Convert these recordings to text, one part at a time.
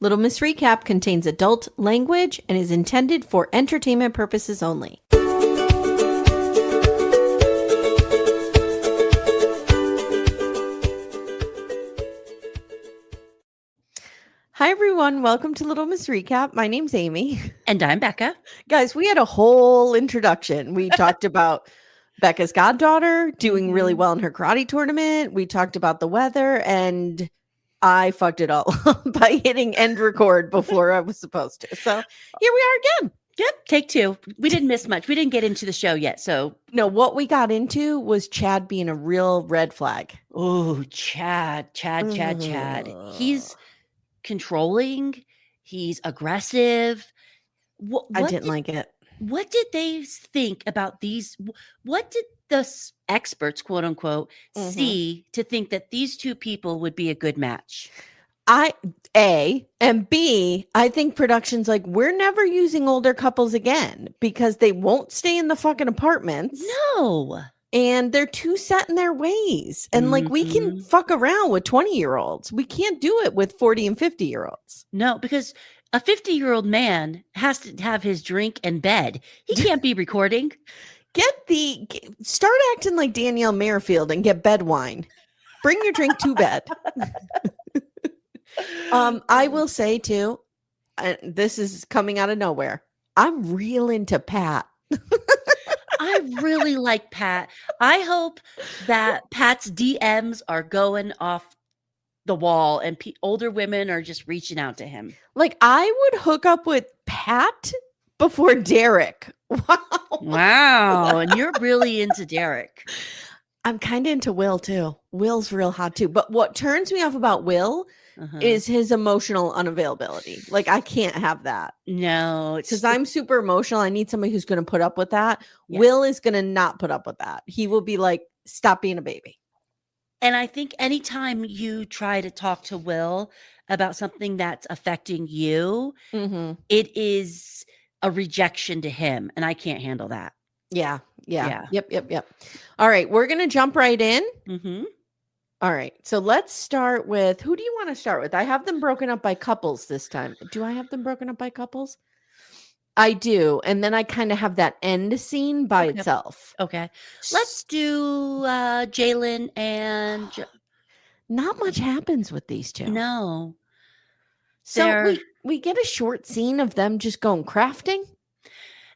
Little Miss Recap contains adult language and is intended for entertainment purposes only. Hi, everyone. Welcome to Little Miss Recap. My name's Amy. And I'm Becca. Guys, we had a whole introduction. We talked about Becca's goddaughter doing really well in her karate tournament. We talked about the weather, and I fucked it all up by hitting end record before I was supposed to. So here we are again. Yep, take two. We didn't miss much. We didn't get into the show yet. So no, what we got into was Chad being a real red flag. Oh, Chad. He's controlling. He's aggressive. I didn't like it. What did they think about these? What did the experts, quote unquote, see to think that these two people would be a good match? A, and B, I think production's like, we're never using older couples again because they won't stay in the fucking apartments. No. And they're too set in their ways. And like, we can fuck around with 20-year-olds. We can't do it with 40 and 50-year-olds. No, because a 50-year-old man has to have his drink and bed. He can't be recording. Start acting like Danielle Merrifield and get bed wine. Bring your drink to bed. I will say too, this is coming out of nowhere. I'm real into Pat. I really like Pat. I hope that Pat's DMs are going off the wall and older women are just reaching out to him. Like, I would hook up with Pat before Derek. Wow. And you're really into Derek. I'm kind of into Will too. Will's real hot too. But what turns me off about Will is his emotional unavailability. Like, I can't have that. No. Because I'm super emotional. I need somebody who's going to put up with that. Yes. Will is going to not put up with that. He will be like, stop being a baby. And I think anytime you try to talk to Will about something that's affecting you, it is a rejection to him. And I can't handle that. Yeah. Yep. All right. We're going to jump right in. All right. So let's start with, who do you want to start with? I have them broken up by couples this time. Do I have them broken up by couples? I do. And then I kind of have that end scene by itself. Okay. Let's do Jalen and... Not much happens with these two. No. So we get a short scene of them just going crafting.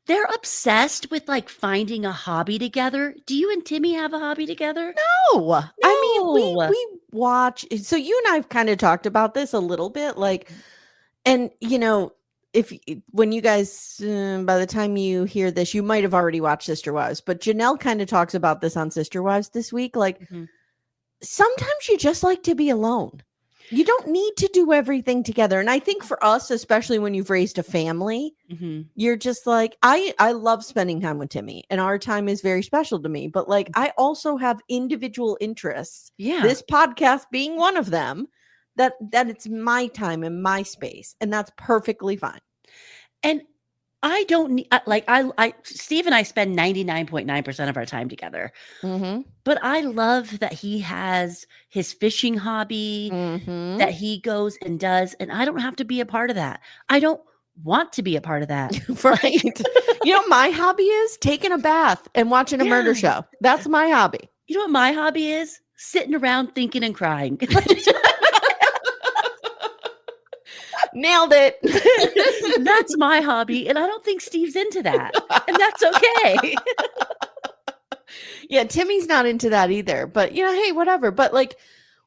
They're obsessed with like finding a hobby together. Do you and Timmy have a hobby together? No. I mean, we watch. So you and I've kind of talked about this a little bit, like, and you know, when you guys, by the time you hear this, you might have already watched Sister Wives, but Janelle kind of talks about this on Sister Wives this week. Like, sometimes you just like to be alone. You don't need to do everything together. And I think for us, especially when you've raised a family, you're just like, I love spending time with Timmy and our time is very special to me. But like, I also have individual interests. Yeah. This podcast being one of them, that it's my time and my space. And that's perfectly fine. And I don't need, Steve and I spend 99.9% of our time together. But I love that he has his fishing hobby that he goes and does. And I don't have to be a part of that. I don't want to be a part of that. Right. You know, my hobby is taking a bath and watching a murder show. That's my hobby. You know what my hobby is? Sitting around thinking and crying. Nailed it. That's my hobby. And I don't think Steve's into that. And that's okay. Yeah, Timmy's not into that either. But, you know, hey, whatever. But like,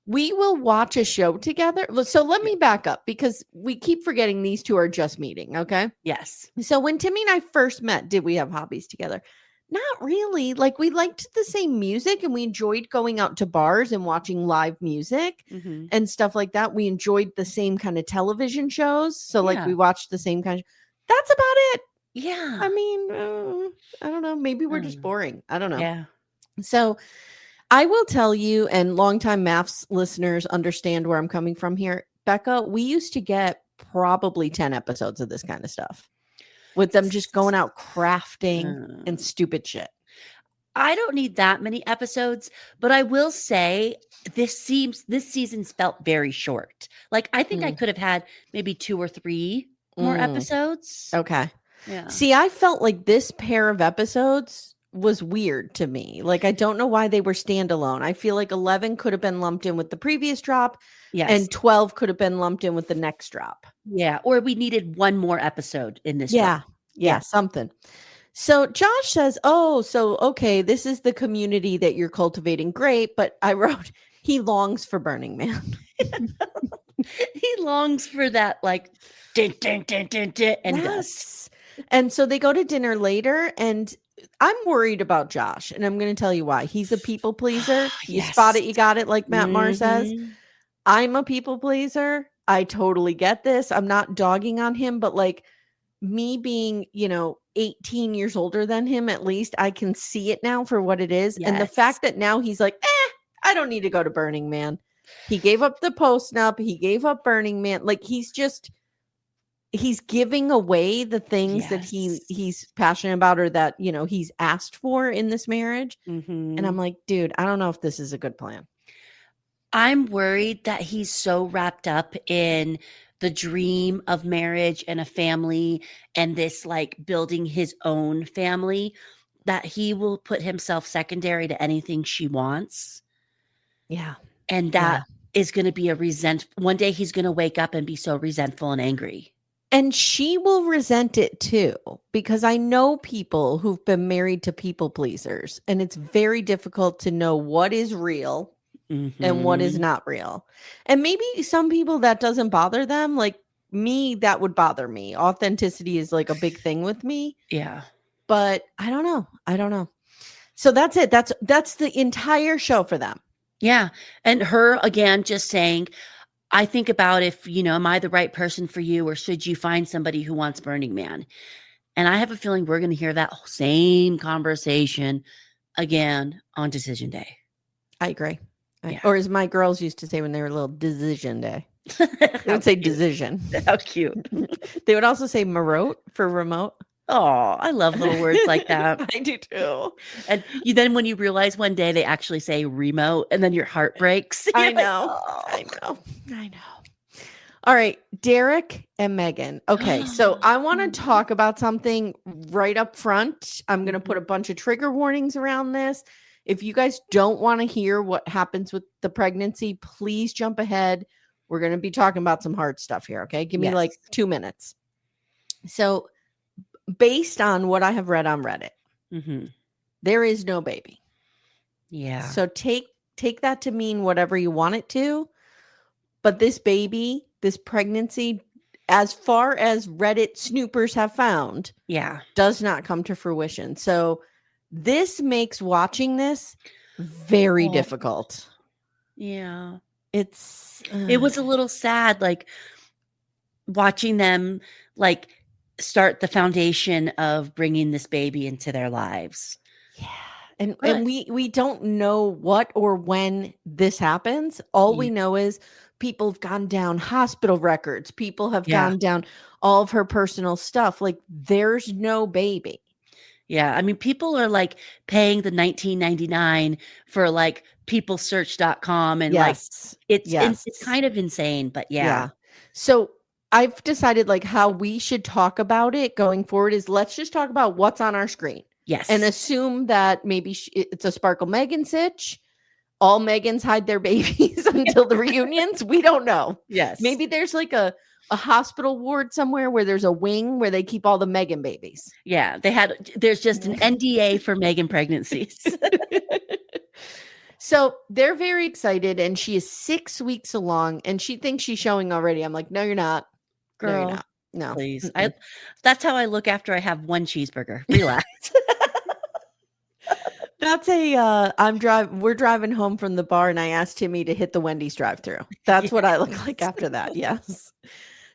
we will watch a show together. So let me back up because we keep forgetting these two are just meeting. Okay. Yes. So when Timmy and I first met, did we have hobbies together? Not really. Like, we liked the same music and we enjoyed going out to bars and watching live music and stuff like that. We enjoyed the same kind of television shows. So like we watched the same kind of, that's about it. Yeah. I mean, I don't know. Maybe we're just boring. I don't know. Yeah. So I will tell you, and longtime MAFS listeners understand where I'm coming from here. Becca, we used to get probably 10 episodes of this kind of stuff with them just going out crafting and stupid shit. I don't need that many episodes, but I will say this season's felt very short. Like, I think I could have had maybe 2 or 3 more episodes. Okay. Yeah. See, I felt like this pair of episodes was weird to me. Like, I don't know why they were standalone. I feel like 11 could have been lumped in with the previous drop, Yes. and 12 could have been lumped in with the next drop. Yeah, or we needed one more episode in this Yeah. drop. Yeah, something. So Josh says, "Oh, so okay, this is the community that you're cultivating. Great." But I wrote, he longs for Burning Man. He longs for that, like, dun, dun, dun, dun, dun, and dust. And so they go to dinner later, and I'm worried about Josh, and I'm going to tell you why. He's a people pleaser. You spot it, you got it, like Matt Marr says. I'm a people pleaser. I totally get this. I'm not dogging on him, but like me being, 18 years older than him, at least I can see it now for what it is. Yes. And the fact that now he's like, I don't need to go to Burning Man. He gave up the post-nup. He gave up Burning Man. Like he's giving away the things that he's passionate about, or that, he's asked for in this marriage. And I'm like, dude, I don't know if this is a good plan. I'm worried that he's so wrapped up in the dream of marriage and a family and this like building his own family that he will put himself secondary to anything she wants. Yeah. And that is going to be one day he's going to wake up and be so resentful and angry. And she will resent it too, because I know people who've been married to people pleasers, and it's very difficult to know what is real and what is not real. And maybe some people that doesn't bother them, like me, that would bother me. Authenticity is like a big thing with me. Yeah. But I don't know. So that's it. That's the entire show for them. Yeah. And her again just saying, I think about if, am I the right person for you, or should you find somebody who wants Burning Man? And I have a feeling we're going to hear that same conversation again on decision day. I agree. Or as my girls used to say when they were little, decision day. They would say decision. How cute. They would also say marote for remote. Oh, I love little words like that. I do too. And then when you realize one day they actually say remote, and then your heart breaks. I know. I know. All right, Derek and Megan. Okay, so I want to talk about something right up front. I'm going to put a bunch of trigger warnings around this. If you guys don't want to hear what happens with the pregnancy, please jump ahead. We're going to be talking about some hard stuff here, okay? Give me like 2 minutes. So, based on what I have read on Reddit, there is no baby. Yeah. So take that to mean whatever you want it to. But this baby, this pregnancy, as far as Reddit snoopers have found, does not come to fruition. So this makes watching this very difficult. Yeah. It was a little sad, like watching them like start the foundation of bringing this baby into their lives. Yeah. And we don't know what or when this happens. All we know is people have gone down hospital records. People have gone down all of her personal stuff. Like there's no baby. Yeah. I mean, people are like paying the $19.99 for like peoplesearch.com and like it's kind of insane, but yeah. So I've decided like how we should talk about it going forward is let's just talk about what's on our screen. Yes. And assume that maybe it's a Sparkle Megan sitch. All Megans hide their babies until the reunions. We don't know. Yes. Maybe there's like a hospital ward somewhere where there's a wing where they keep all the Megan babies. Yeah. There's just an NDA for Megan pregnancies. So they're very excited, and she is 6 weeks along, and she thinks she's showing already. I'm like, no, you're not. Girl, no, you're not. No, please. That's how I look after I have one cheeseburger. Relax. That's we're driving home from the bar, and I asked Timmy to hit the Wendy's drive-thru. That's what I look like after that. Yes.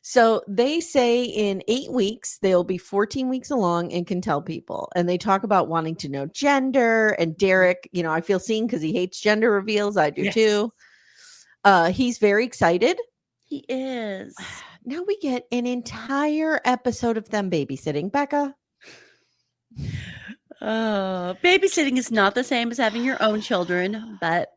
So they say in 8 weeks, they'll be 14 weeks along and can tell people. And they talk about wanting to know gender. And Derek, I feel seen because he hates gender reveals. I do too. He's very excited. He is. Now we get an entire episode of them babysitting. Becca. Babysitting is not the same as having your own children, but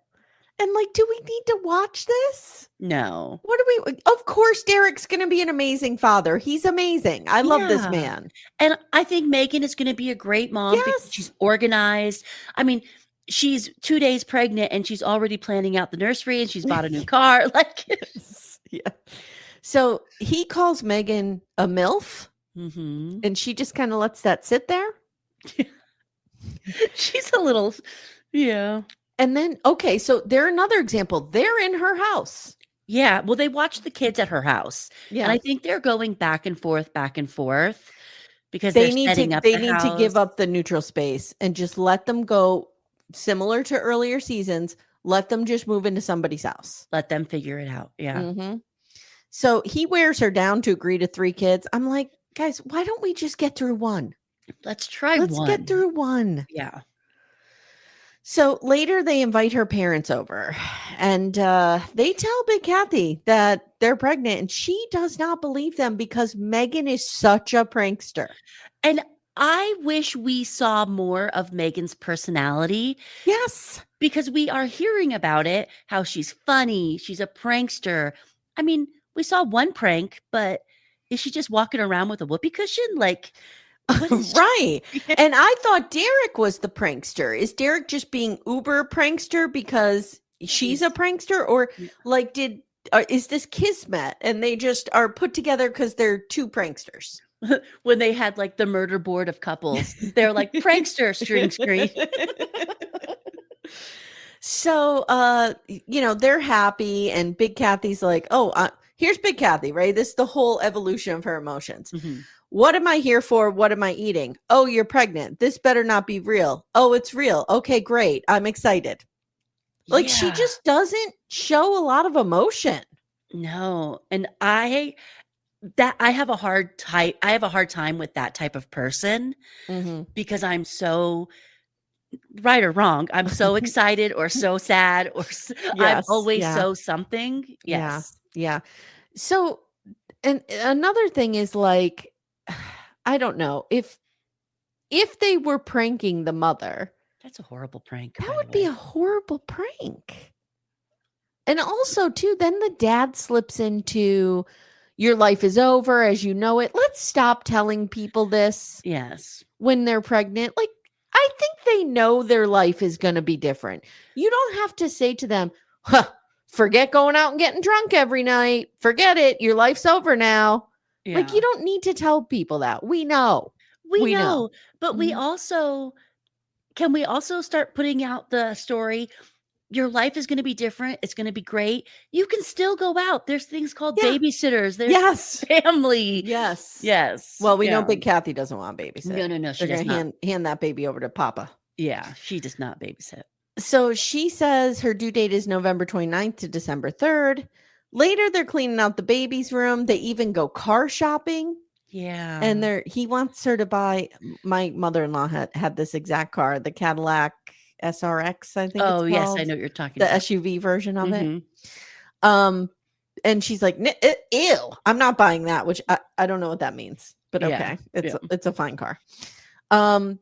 And like, do we need to watch this? no. What do we? Of course, Derek's going to be an amazing father. He's amazing. I love this man. And I think Megan is going to be a great mom because she's organized. I mean, she's 2 days pregnant and she's already planning out the nursery and she's bought a new car. Like, yeah. So he calls Megan a MILF, and she just kind of lets that sit there. She's a little, yeah. And then, okay, so they're another example. They're in her house. Yeah. Well, they watch the kids at her house. Yeah. And I think they're going back and forth because they they're need setting to up they the need house. to give up the neutral space and just let them go, similar to earlier seasons. Let them just move into somebody's house. Let them figure it out. Yeah. Mm-hmm. So he wears her down to agree to 3 kids. I'm like, guys, why don't we just get through one? Let's get through one. Yeah. So later they invite her parents over, and they tell Big Kathy that they're pregnant, and she does not believe them because Megan is such a prankster. And I wish we saw more of Megan's personality. Yes. Because we are hearing about it, how she's funny, she's a prankster. I mean, we saw one prank, but is she just walking around with a whoopee cushion? Like, right. And I thought Derek was the prankster. Is Derek just being uber prankster because she's a prankster? Or like, is this kismet and they just are put together because they're 2 pranksters? When they had like the murder board of couples, they're like prankster string screen. So, they're happy, and Big Kathy's like, oh, here's Big Kathy, right? This is the whole evolution of her emotions. Mm-hmm. What am I here for? What am I eating? Oh, you're pregnant. This better not be real. Oh, it's real. Okay, great. I'm excited. Like, she just doesn't show a lot of emotion. No. And I have a hard time with that type of person, because I'm so, right or wrong, I'm so excited or so sad, or I'm always so something. Yes. Yeah. So, and another thing is, like, I don't know if they were pranking the mother. That's a horrible prank. That would be a horrible prank. And also, too, then the dad slips into, your life is over as you know it. Let's stop telling people this. Yes. When they're pregnant. Like, I think they know their life is going to be different. You don't have to say to them, forget going out and getting drunk every night. Forget it. Your life's over now. Yeah. Like, you don't need to tell people that. We know. We know. But we also, can we also start putting out the story? Your life is going to be different. It's going to be great. You can still go out. There's things called babysitters. There's family. Yes. Well, we know Big Kathy doesn't want to babysit. No. She does not. Hand that baby over to Papa. Yeah, she does not babysit. So she says her due date is November 29th to December 3rd. Later, they're cleaning out the baby's room. They even go car shopping. Yeah. And he wants her to buy, my mother-in-law had this exact car, the Cadillac SRX, I think it's called. Yes, I know what you're talking about. The SUV version of it. And she's like, ew, I'm not buying that, which I don't know what that means, but okay. It's a fine car. And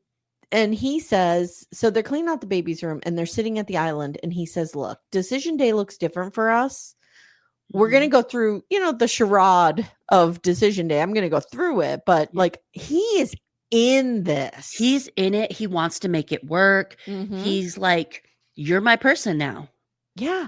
he says, so they're cleaning out the baby's room and they're sitting at the island, and he says, look, decision day looks different for us. We're going to go through, the charade of decision day. I'm going to go through it, but like, he is in this. He's in it. He wants to make it work. He's like, you're my person now. Yeah.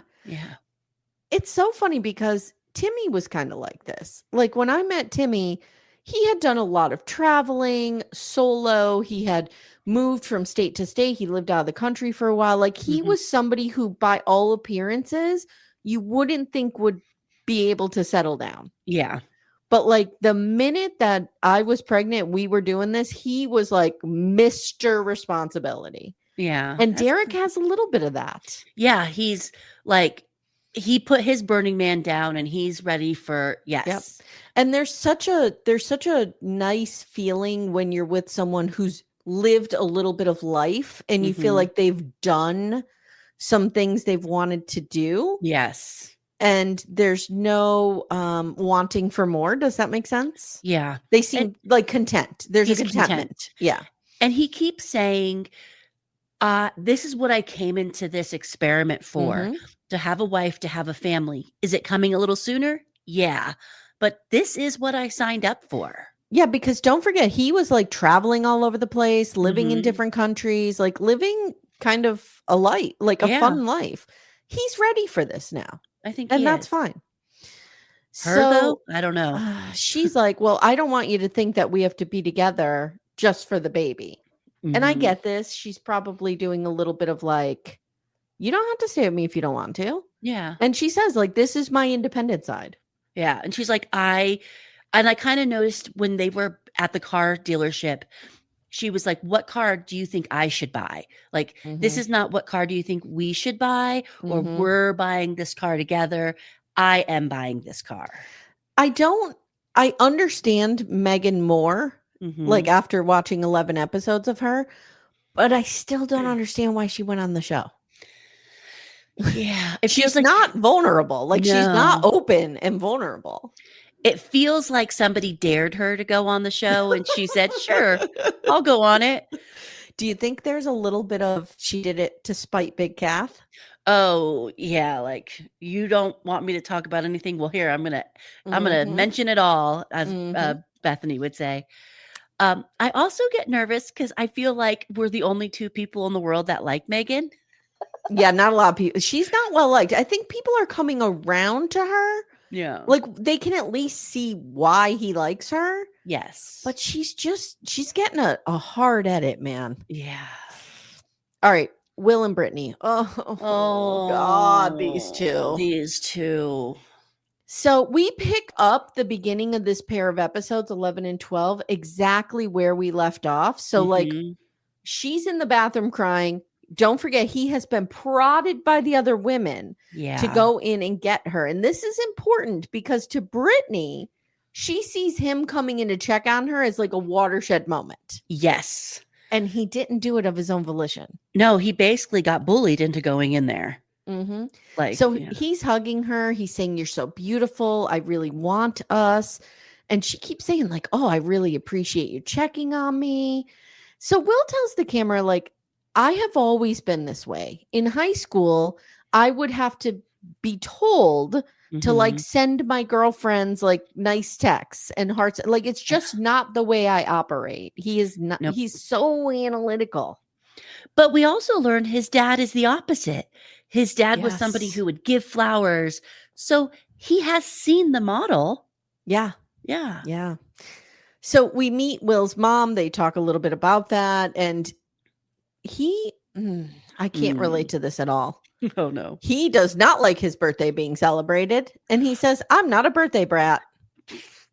It's so funny because Timmy was kind of like this. Like, when I met Timmy, he had done a lot of traveling solo. He had moved from state to state. He lived out of the country for a while. Like, he was somebody who, by all appearances, you wouldn't think would be able to settle down. Yeah. But like, the minute that I was pregnant, we were doing this, he was like Mr. Responsibility. Yeah. And Derek has a little bit of that. Yeah. He's like, he put his Burning Man down and he's ready for, yes. Yep. And there's such a nice feeling when you're with someone who's lived a little bit of life and you feel like they've done some things they've wanted to do. Yes. And there's no wanting for more. Does that make sense? Yeah. They seem like content. There's a contentment. Yeah. And he keeps saying, this is what I came into this experiment for, to have a wife, to have a family. Is it coming a little sooner? Yeah. But this is what I signed up for. Yeah, because don't forget, he was like traveling all over the place, living in different countries, like living kind of a life, like a fun life. He's ready for this now. I think and that's fine. Her, though? I don't know. She's like, well, I don't want you to think that we have to be together just for the baby. And I get this. She's probably doing a little bit of like, you don't have to stay with me if you don't want to. Yeah. And she says, like, this is my independent side. Yeah. And she's like, I kind of noticed when they were at the car dealership, she was like, what car do you think I should buy? Like, this is not what car do you think we should buy, or we're buying this car together. I am buying this car. I understand Megan more, like after watching 11 episodes of her, but I still don't understand why she went on the show. Yeah. She's like, not vulnerable. Like, she's not open and vulnerable. It feels like somebody dared her to go on the show and she said, sure, I'll go on it. Do you think there's a little bit of she did it to spite Big Kath? Oh, yeah. Like, you don't want me to talk about anything? Well, here, I'm going to mention it all, as Bethany would say. I also get nervous because I feel like we're the only two people in the world that like Megan. Yeah, not a lot of people. She's not well liked. I think people are coming around to her. Yeah. Like, they can at least see why he likes her. Yes. But she's getting a hard edit, man. Yeah. All right. Will and Brittany. Oh God, these two. So we pick up the beginning of this pair of episodes, 11 and 12, exactly where we left off. So like, she's in the bathroom crying. Don't forget, he has been prodded by the other women to go in and get her. And this is important because to Brittany, she sees him coming in to check on her as like a watershed moment. Yes. And he didn't do it of his own volition. No, he basically got bullied into going in there. Like, so he's hugging her. He's saying, you're so beautiful. I really want us. And she keeps saying like, oh, I really appreciate you checking on me. So Will tells the camera, like, I have always been this way. In high school, I would have to be told to like send my girlfriends like nice texts and hearts. Like, it's just not the way I operate. He is not, he's so analytical. But we also learned his dad is the opposite. His dad was somebody who would give flowers. So he has seen the model. Yeah. Yeah. Yeah. So we meet Will's mom. They talk a little bit about that. And I can't relate to this at all. Oh, no. He does not like his birthday being celebrated. And he says, I'm not a birthday brat.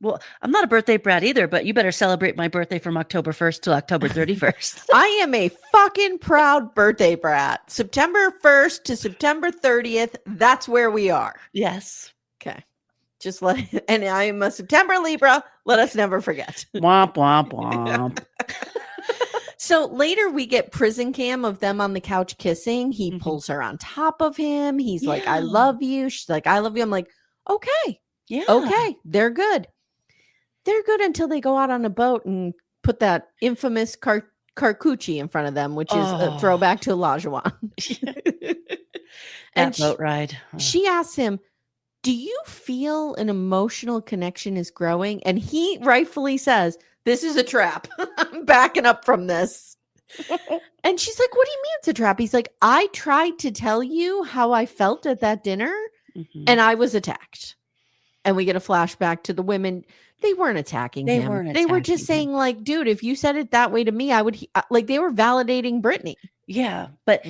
Well, I'm not a birthday brat either, but you better celebrate my birthday from October 1st to October 31st. I am a fucking proud birthday brat. September 1st to September 30th. That's where we are. Yes. Okay. Just and I am a September Libra. Let us never forget. Womp, womp, womp. So later we get prison cam of them on the couch kissing. He pulls her on top of him. He's like, I love you. She's like, I love you. I'm like, okay. Yeah. Okay. They're good. They're good until they go out on a boat and put that infamous carcucci in front of them, which is a throwback to Olajuwon. That boat ride. She asks him, do you feel an emotional connection is growing? And he rightfully says, this is a trap. I'm backing up from this. And she's like, what do you mean it's a trap? He's like, I tried to tell you how I felt at that dinner and I was attacked. And we get a flashback to the women. They weren't attacking him. They were just saying like, dude, if you said it that way to me, I would like, they were validating Brittany. Yeah. But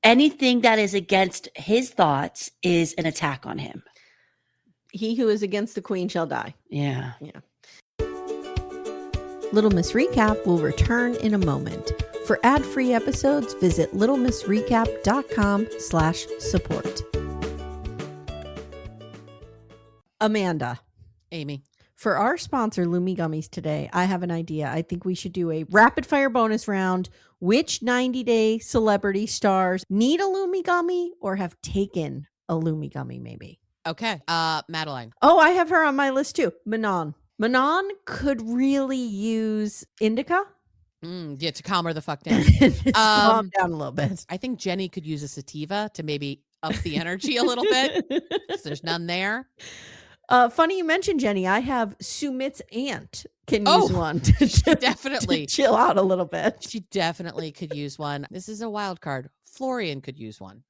anything that is against his thoughts is an attack on him. He who is against the queen shall die. Yeah. Yeah. Little Miss Recap will return in a moment. For ad-free episodes, visit littlemissrecap.com/support. Amanda. Amy. For our sponsor, Lumi Gummies today, I have an idea. I think we should do a rapid fire bonus round. Which 90-day celebrity stars need a Lumi Gummy or have taken a Lumi Gummy maybe? Okay. Madeline. Oh, I have her on my list too. Manon. Manon could really use indica. Yeah, to calm her the fuck down. Just calm down a little bit. I think Jenny could use a sativa to maybe up the energy a little bit, because there's none there. Funny you mentioned Jenny. I have Sumit's aunt can use one to definitely chill out a little bit. She definitely could use one. This is a wild card. Florian could use one.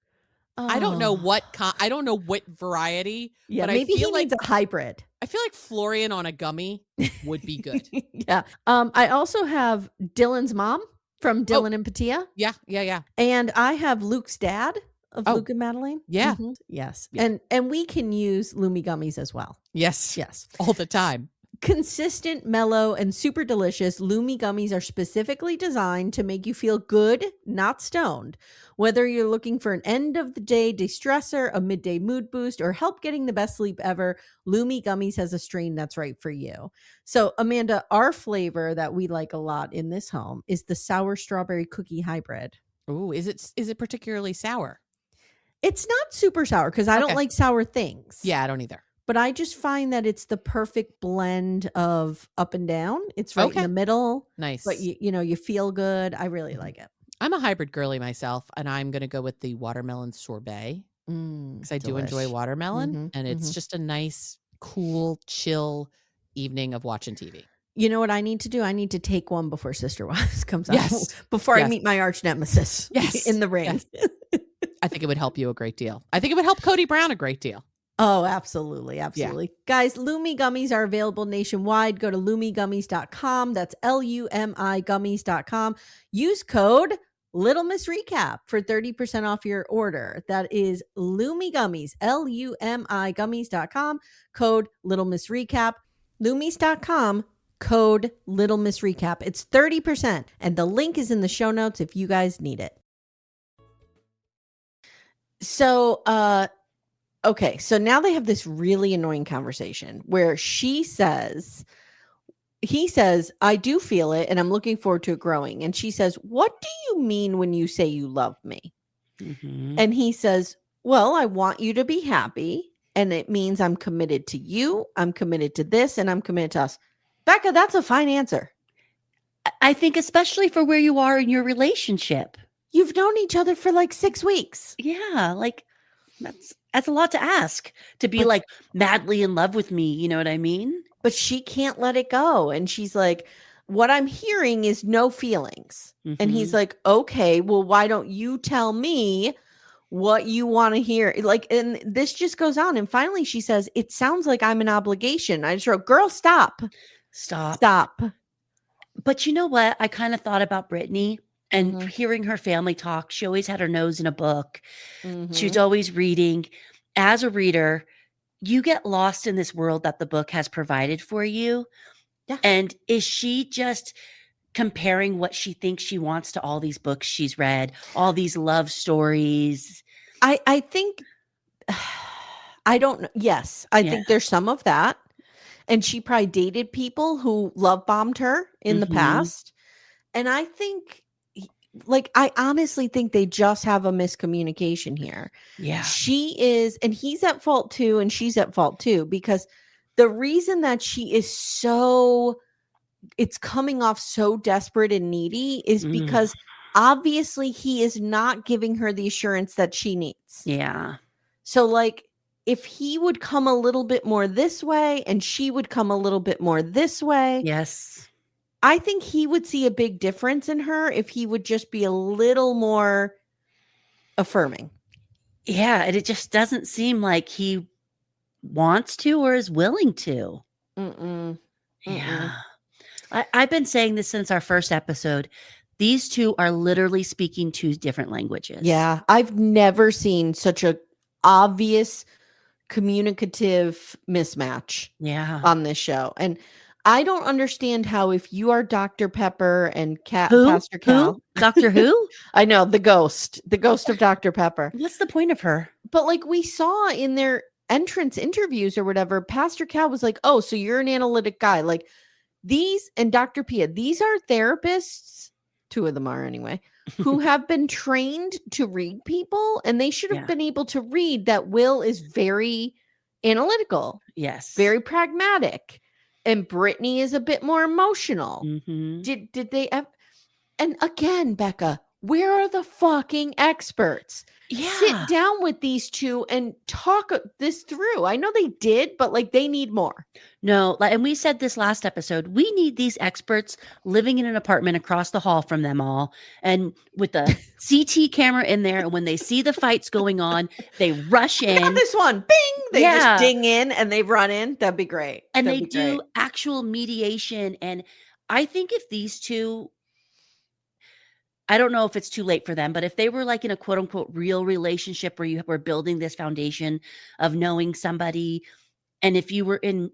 I don't know what I don't know what variety. Yeah, but maybe I feel he needs a hybrid. I feel like Florian on a gummy would be good. Yeah. I also have Dylan's mom from Dylan and Patia. Yeah. And I have Luke's dad of Luke and Madeline. Yeah. Mm-hmm. Yes. Yeah. And we can use Lumi gummies as well. Yes. Yes. All the time. Consistent, mellow, and super delicious, Lumi gummies are specifically designed to make you feel good, not stoned. Whether you're looking for an end-of-the-day de-stressor, a midday mood boost, or help getting the best sleep ever, Lumi gummies has a strain that's right for you. So, Amanda, our flavor that we like a lot in this home is the sour strawberry cookie hybrid. Ooh, is it particularly sour? It's not super sour because I don't like sour things. Yeah, I don't either. But I just find that it's the perfect blend of up and down. It's right in the middle. Nice. But you feel good. I really like it. I'm a hybrid girly myself, and I'm going to go with the watermelon sorbet because I do enjoy watermelon, and it's just a nice, cool, chill evening of watching TV. You know what I need to do? I need to take one before Sister Wives comes out. Before I meet my arch nemesis in the ring. Yes. I think it would help you a great deal. I think it would help Cody Brown a great deal. Oh, absolutely. Absolutely. Yeah. Guys, Lumi gummies are available nationwide. Go to lumigummies.com. That's LUMI gummies.com. Use code Little Miss Recap for 30% off your order. That is Lumi Gummies, LUMI gummies.com. Code Little Miss Recap. Lumis.com. Code Little Miss Recap. It's 30%. And the link is in the show notes if you guys need it. So, okay, so now they have this really annoying conversation where he says, I do feel it and I'm looking forward to it growing. And she says, what do you mean when you say you love me? Mm-hmm. And he says, well, I want you to be happy. And it means I'm committed to you. I'm committed to this and I'm committed to us. Becca, that's a fine answer. I think especially for where you are in your relationship. You've known each other for like 6 weeks. Yeah, like that's a lot to ask to be like madly in love with me. You know what I mean? But she can't let it go. And she's like, what I'm hearing is no feelings. Mm-hmm. And he's like, okay, well, why don't you tell me what you want to hear? Like, and this just goes on. And finally she says, it sounds like I'm an obligation. I just wrote, girl, stop. But you know what? I kind of thought about Brittany. And hearing her family talk, she always had her nose in a book. Mm-hmm. She's always reading. As a reader, you get lost in this world that the book has provided for you. Yeah. And is she just comparing what she thinks she wants to all these books she's read, all these love stories? I think, I don't know. Yes, I think there's some of that. And she probably dated people who love bombed her in the past. And I think, like, I honestly think they just have a miscommunication here. Yeah. She is, and he's at fault too, and she's at fault too, because the reason that she is it's coming off so desperate and needy is because obviously he is not giving her the assurance that she needs. Yeah. So, like, if he would come a little bit more this way and she would come a little bit more this way. Yes. I think he would see a big difference in her if he would just be a little more affirming. Yeah, and it just doesn't seem like he wants to or is willing to. Yeah. I've been saying this since our first episode. These two are literally speaking two different languages. Yeah, I've never seen such a obvious communicative mismatch on this show. And I don't understand how, if you are Dr. Pepper and Pastor Cal. Dr. Who? I know, the ghost of Dr. Pepper. What's the point of her? But like we saw in their entrance interviews or whatever, Pastor Cal was like, oh, so you're an analytic guy. Like these, and Dr. Pia, these are therapists, 2 of them are anyway, who have been trained to read people, and they should have been able to read that Will is very analytical. Yes. Very pragmatic. And Brittany is a bit more emotional. Mm-hmm. Did they And again, Becca, where are the fucking experts? Yeah. Sit down with these two and talk this through. I know they did, but like they need more. No, and we said this last episode, we need these experts living in an apartment across the hall from them all. And with the CT camera in there, and when they see the fights going on, they rush in. Got this one, bing! They just ding in and they run in. That'd be great. And they do actual mediation. And I think if these two, I don't know if it's too late for them, but if they were like in a quote unquote real relationship where you were building this foundation of knowing somebody, and if you were in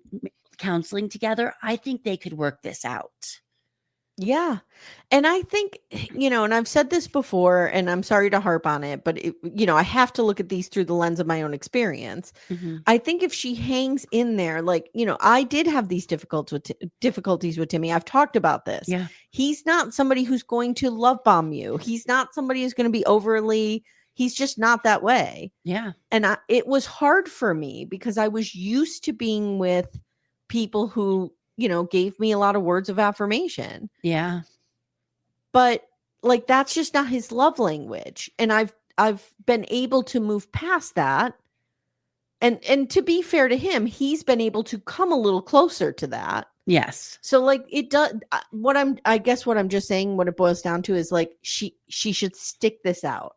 counseling together, I think they could work this out. Yeah. And I think, and I've said this before, and I'm sorry to harp on it, but I have to look at these through the lens of my own experience. Mm-hmm. I think if she hangs in there, like, I did have these difficulties with Timmy. I've talked about this. Yeah. He's not somebody who's going to love bomb you. He's not somebody who's going to be he's just not that way. Yeah. And it was hard for me because I was used to being with people who, gave me a lot of words of affirmation. Yeah. But like, that's just not his love language. And I've been able to move past that. And to be fair to him, he's been able to come a little closer to that. Yes. So like it does what I'm just saying, what it boils down to is like, she should stick this out.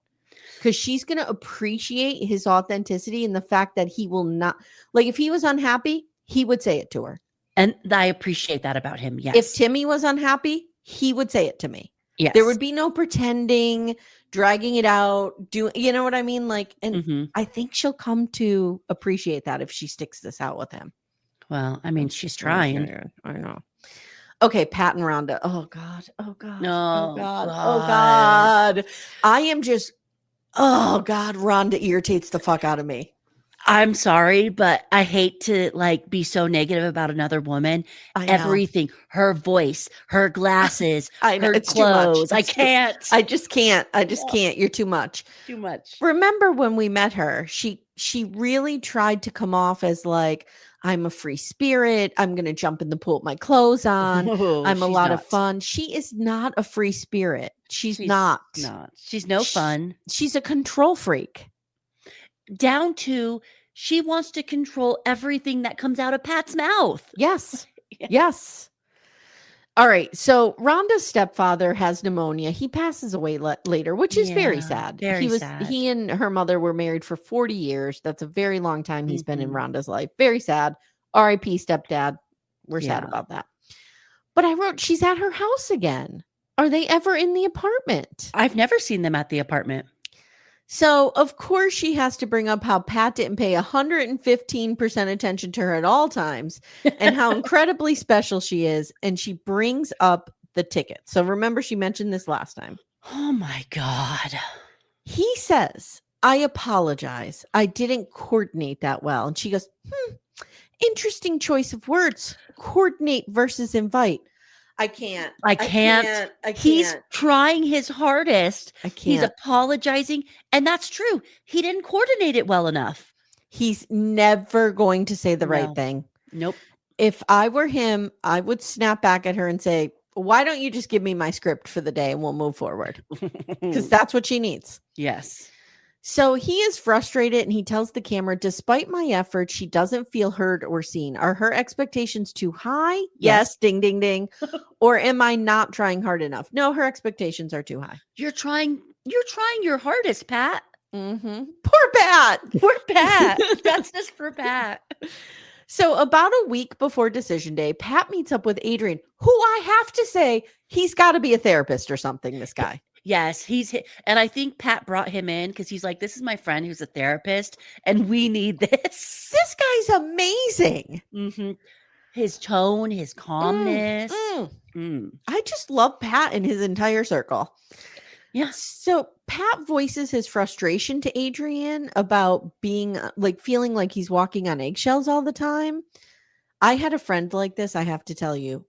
Because she's going to appreciate his authenticity and the fact that he will not, like, if he was unhappy, he would say it to her. And I appreciate that about him. Yes. If Timmy was unhappy, he would say it to me. Yes. There would be no pretending, dragging it out, you know what I mean? Like, and I think she'll come to appreciate that if she sticks this out with him. Well, I mean, she's trying. I know. Okay, Pat and Rhonda. Oh God. Oh God. No. Oh God. Oh God. I am just. Oh God, Rhonda irritates the fuck out of me. I'm sorry, but I hate to like be so negative about another woman. Everything, her voice, her glasses, her clothes. I can't. I just can't. You're too much. Too much. Remember when we met her, she really tried to come off as like, I'm a free spirit. I'm going to jump in the pool with my clothes on. I'm a lot of fun. She is not a free spirit. She's not. She's no fun. She's a control freak. Down to she wants to control everything that comes out of Pat's mouth. Yes. Yes. All right. So Rhonda's stepfather has pneumonia. He passes away later, which is very sad. Sad. He and her mother were married for 40 years. That's a very long time he's been in Rhonda's life. Very sad. R.I.P. stepdad. We're sad about that. But I wrote, she's at her house again. Are they ever in the apartment? I've never seen them at the apartment. So, of course, she has to bring up how Pat didn't pay 115% attention to her at all times and how incredibly special she is. And she brings up the ticket. So remember, she mentioned this last time. Oh, my God. He says, I apologize. I didn't coordinate that well. And she goes, interesting choice of words. Coordinate versus invite. I can't. He's trying his hardest. I can't. He's apologizing. And that's true. He didn't coordinate it well enough. He's never going to say the right thing. Nope. If I were him, I would snap back at her and say, why don't you just give me my script for the day and we'll move forward? Because that's what she needs. Yes. So he is frustrated and he tells the camera, despite my efforts, she doesn't feel heard or seen. Are her expectations too high? Yes. Ding, ding, ding. Or am I not trying hard enough? No, her expectations are too high. You're trying your hardest, Pat. Mm-hmm. Poor Pat. Poor Pat. That's just for Pat. So about a week before decision day, Pat meets up with Adrian, who I have to say, he's got to be a therapist or something, this guy. Yes, and I think Pat brought him in because he's like, this is my friend who's a therapist, and we need this. This guy's amazing. Mm-hmm. His tone, his calmness. I just love Pat and his entire circle. Yeah. So Pat voices his frustration to Adrian about being like feeling like he's walking on eggshells all the time. I had a friend like this, I have to tell you.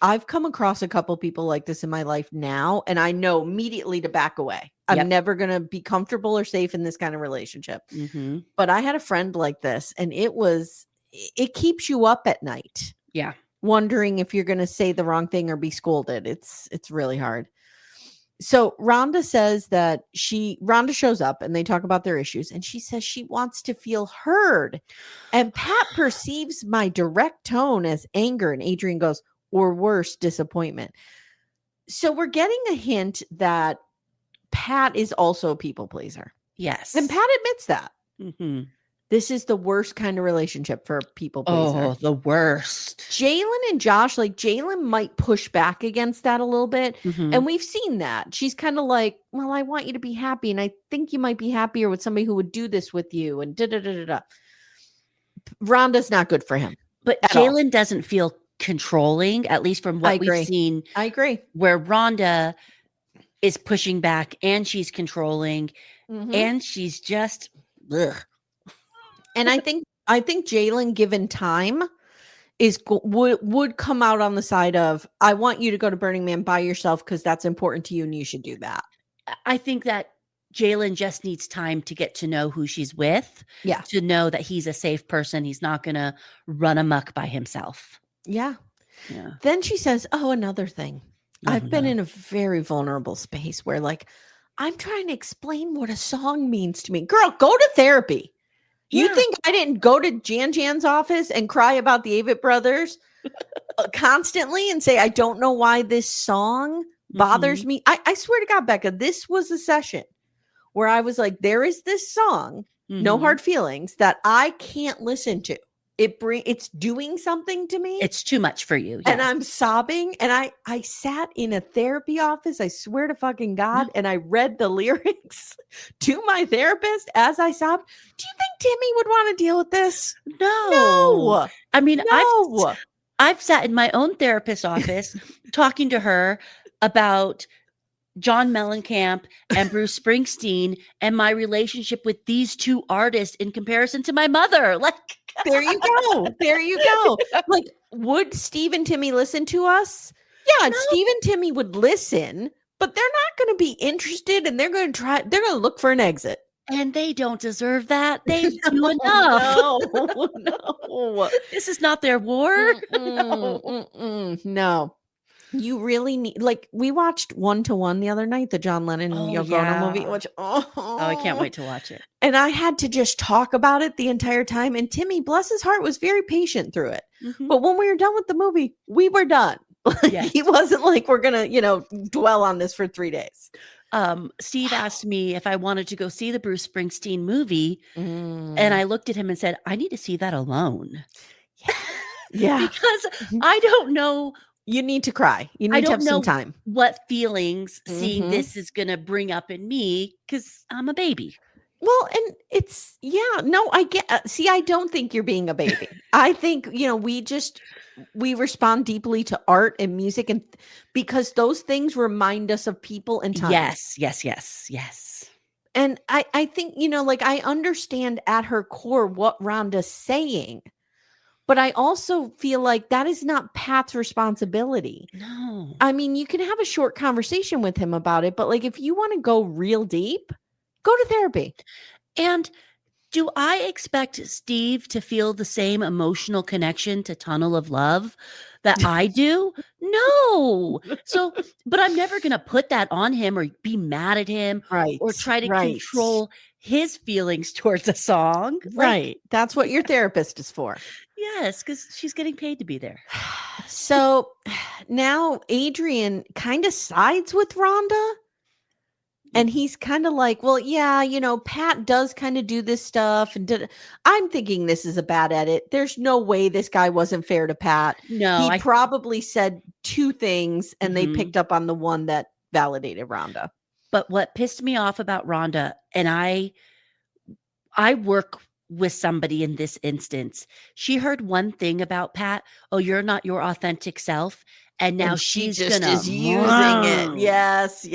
I've come across a couple people like this in my life now, and I know immediately to back away. I'm never going to be comfortable or safe in this kind of relationship. Mm-hmm. But I had a friend like this, and it keeps you up at night. Yeah. Wondering if you're going to say the wrong thing or be scolded. It's really hard. So Rhonda says that Rhonda shows up and they talk about their issues, and she says she wants to feel heard. And Pat perceives my direct tone as anger, and Adrian goes, or worse, disappointment. So we're getting a hint that Pat is also a people pleaser. Yes. And Pat admits that. Mm-hmm. This is the worst kind of relationship for a people pleaser. Oh, the worst. Jalen and Josh, Jalen might push back against that a little bit. Mm-hmm. And we've seen that. She's kind of like, well, I want you to be happy. And I think you might be happier with somebody who would do this with you. And da-da-da-da-da. Rhonda's not good for him. But Jalen doesn't feel controlling, at least from what we've seen. I agree. Where Rhonda is pushing back and she's controlling and she's just ugh. And I think Jalen, given time, would come out on the side of, I want you to go to Burning Man by yourself because that's important to you and you should do that. I think that Jalen just needs time to get to know who she's with. Yeah. To know that he's a safe person. He's not going to run amok by himself. Yeah. Then she says, another thing. I've been in a very vulnerable space where I'm trying to explain what a song means to me. Girl, go to therapy. Yeah. You think I didn't go to Jan's office and cry about the Avett Brothers constantly and say, I don't know why this song bothers me? I swear to God, Becca, this was a session where I was like, there is this song, No Hard Feelings, that I can't listen to. It's doing something to me. It's too much for you. Yes. And I'm sobbing. And I sat in a therapy office, I swear to fucking God, and I read the lyrics to my therapist as I sobbed. Do you think Timmy would want to deal with this? No. I mean, no. I've sat in my own therapist's office talking to her about John Mellencamp and Bruce Springsteen and my relationship with these two artists in comparison to my mother. There you go. There you go. Would Steve and Timmy listen to us? Yeah, no. Steve and Timmy would listen, but they're not going to be interested, and they're going to look for an exit. And they don't deserve that. They do enough. No. This is not their war. No. You really need, we watched 1-to-1 the other night, the John Lennon and Yoko Ono movie, which, I can't wait to watch it. And I had to just talk about it the entire time. And Timmy, bless his heart, was very patient through it. But when we were done with the movie, we were done. Yes. He wasn't like, we're going to, dwell on this for 3 days. Steve asked me if I wanted to go see the Bruce Springsteen movie. And I looked at him and said, I need to see that alone. Yeah. Because I don't know. You need to cry. You need to have some time. What feelings seeing this is going to bring up in me, because I'm a baby. Well, and I get, see, I don't think you're being a baby. I think, we respond deeply to art and music, and because those things remind us of people and time. Yes. And I think, I understand at her core what Rhonda's saying. But I also feel like that is not Pat's responsibility. No. I mean, you can have a short conversation with him about it, but if you want to go real deep, go to therapy. And do I expect Steve to feel the same emotional connection to Tunnel of Love that I do? No. So, but I'm never going to put that on him or be mad at him, right? Or try to control his feelings towards a song. Right. That's what your therapist is for. Yes, because she's getting paid to be there. So now Adrian kind of sides with Rhonda. And he's kind of like, well, yeah, Pat does kind of do this stuff. And I'm thinking this is a bad edit. There's no way this guy wasn't fair to Pat. No. He probably said 2 things and they picked up on the one that validated Rhonda. But what pissed me off about Rhonda, and I work with somebody in this instance, she heard one thing about Pat. Oh, you're not your authentic self. And now she's just is using it. Yes.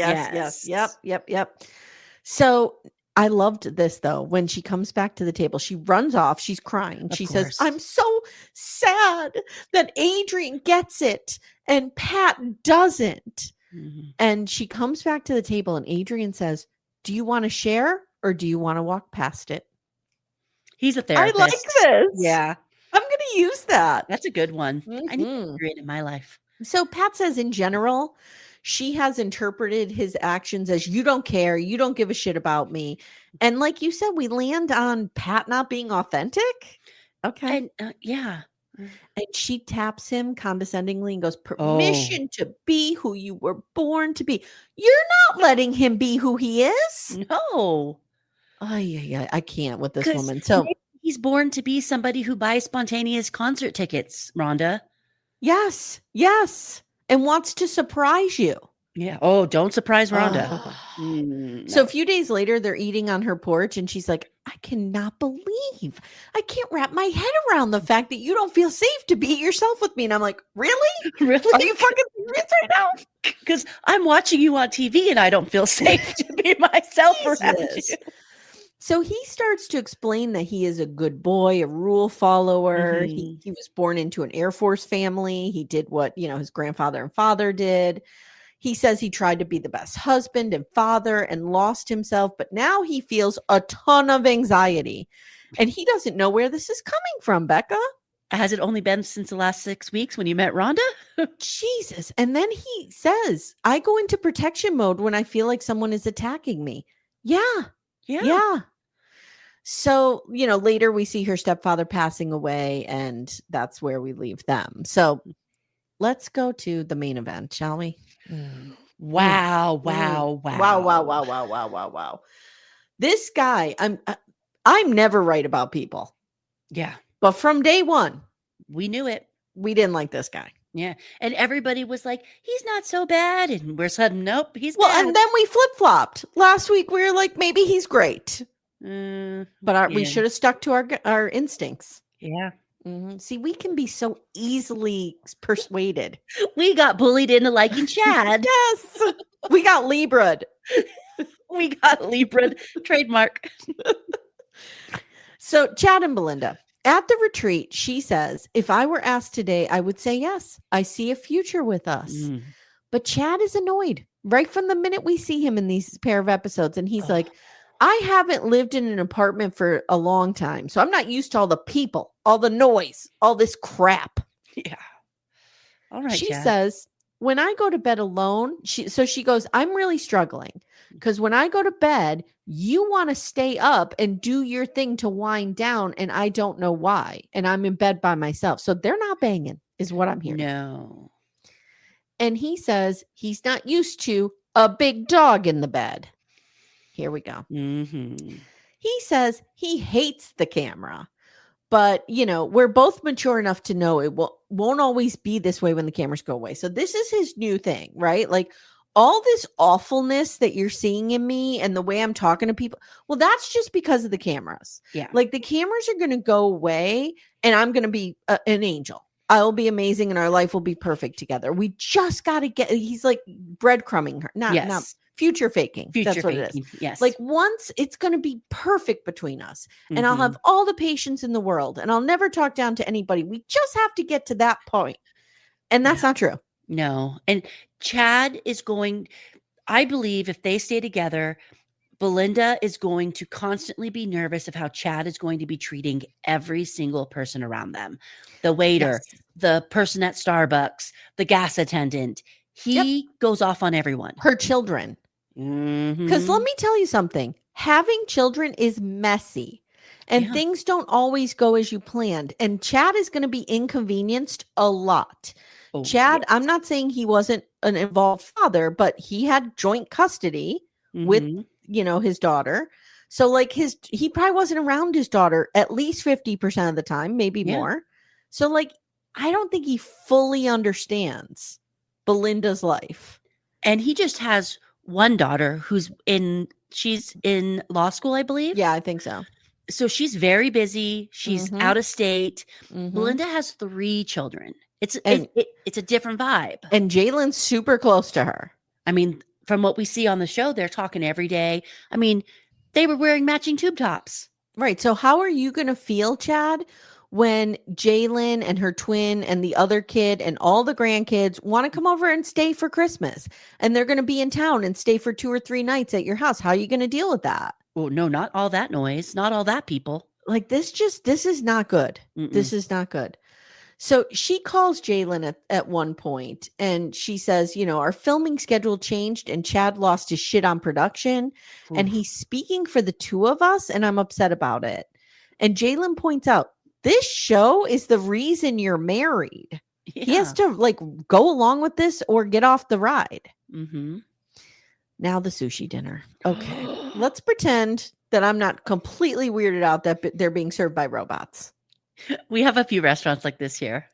Yep. So I loved this though. When she comes back to the table, she runs off. She's crying. She says, I'm so sad that Adrian gets it and Pat doesn't. And she comes back to the table and Adrian says, do you want to share or do you want to walk past it? He's a therapist. I like this. Yeah. I'm going to use that. That's a good one. I need Adrian in my life. So Pat says in general, she has interpreted his actions as you don't care, you don't give a shit about me. And like you said, we land on Pat not being authentic. Okay. And yeah. And she taps him condescendingly and goes, permission to be who you were born to be. You're not letting him be who he is. No. Oh, yeah. I can't with this woman. So he's born to be somebody who buys spontaneous concert tickets, Rhonda. Yes. And wants to surprise you. Yeah. Oh, don't surprise Rhonda. No. So a few days later, they're eating on her porch and she's like, I cannot believe I can't wrap my head around the fact that you don't feel safe to be yourself with me. And I'm like, really? Really? Are you fucking serious right now? Because I'm watching you on TV and I don't feel safe to be myself around you. So he starts to explain that he is a good boy, a rule follower. He was born into an Air Force family. He did what, his grandfather and father did. He says he tried to be the best husband and father and lost himself, but now he feels a ton of anxiety. And he doesn't know where this is coming from, Becca. Has it only been since the last 6 weeks when you met Rhonda? Jesus. And then he says, I go into protection mode when I feel like someone is attacking me. Yeah. So, later we see her stepfather passing away, and that's where we leave them. So let's go to the main event, shall we? Wow. This guy, I'm never right about people. Yeah. But from day one, we knew it. We didn't like this guy. Yeah. And everybody was like, he's not so bad. And we're sudden, nope, he's bad. And then we flip-flopped. Last week we were like, maybe he's great. But we should have stuck to our instincts. Yeah. Mm-hmm. See, we can be so easily persuaded. We got bullied into liking Chad. Yes. We got Libra'd. Trademark. So Chad and Belinda. At the retreat, she says, if I were asked today, I would say yes. I see a future with us. But Chad is annoyed right from the minute we see him in these pair of episodes. And he's like, I haven't lived in an apartment for a long time, so I'm not used to all the people, all the noise, all this crap. Yeah. All right. She says, when I go to bed alone, she goes, I'm really struggling because when I go to bed, you want to stay up and do your thing to wind down, and I don't know why. And I'm in bed by myself. So they're not banging, is what I'm hearing. No. And he says he's not used to a big dog in the bed. Here we go. He says he hates the camera, but we're both mature enough to know it won't always be this way when the cameras go away. So this is his new thing, right? Like all this awfulness that you're seeing in me and the way I'm talking to people. Well, that's just because of the cameras. Yeah. Like the cameras are going to go away and I'm going to be an angel. I'll be amazing and our life will be perfect together. We just got to he's like breadcrumbing her. Not future faking. That's what it is. Yes. Like once it's going to be perfect between us and I'll have all the patience in the world and I'll never talk down to anybody. We just have to get to that point. And that's not true. No. And Chad is I believe if they stay together, Belinda is going to constantly be nervous of how Chad is going to be treating every single person around them. The waiter, the person at Starbucks, the gas attendant. He goes off on everyone. Her children. Because let me tell you something. Having children is messy. And things don't always go as you planned. And Chad is going to be inconvenienced a lot. Chad, I'm not saying he wasn't an involved father, but he had joint custody with, his daughter. So like he probably wasn't around his daughter at least 50% of the time, maybe more. So like, I don't think he fully understands Belinda's life. And he just has one daughter she's in law school, I believe. Yeah, I think so. So she's very busy. She's out of state. Belinda has 3 children. It's a different vibe. And Jalen's super close to her. I mean, from what we see on the show, they're talking every day. I mean, they were wearing matching tube tops. Right. So how are you going to feel, Chad, when Jalen and her twin and the other kid and all the grandkids want to come over and stay for Christmas and they're going to be in town and stay for 2 or 3 nights at your house? How are you going to deal with that? Oh, no, not all that noise. Not all that people. Like this is not good. This is not good. So she calls Jalen at one point and she says, our filming schedule changed and Chad lost his shit on production. Oof. And he's speaking for the two of us and I'm upset about it. And Jalen points out, this show is the reason you're married. Yeah. He has to go along with this or get off the ride. Mm-hmm. Now the sushi dinner. Okay. Let's pretend that I'm not completely weirded out that they're being served by robots. We have a few restaurants like this here.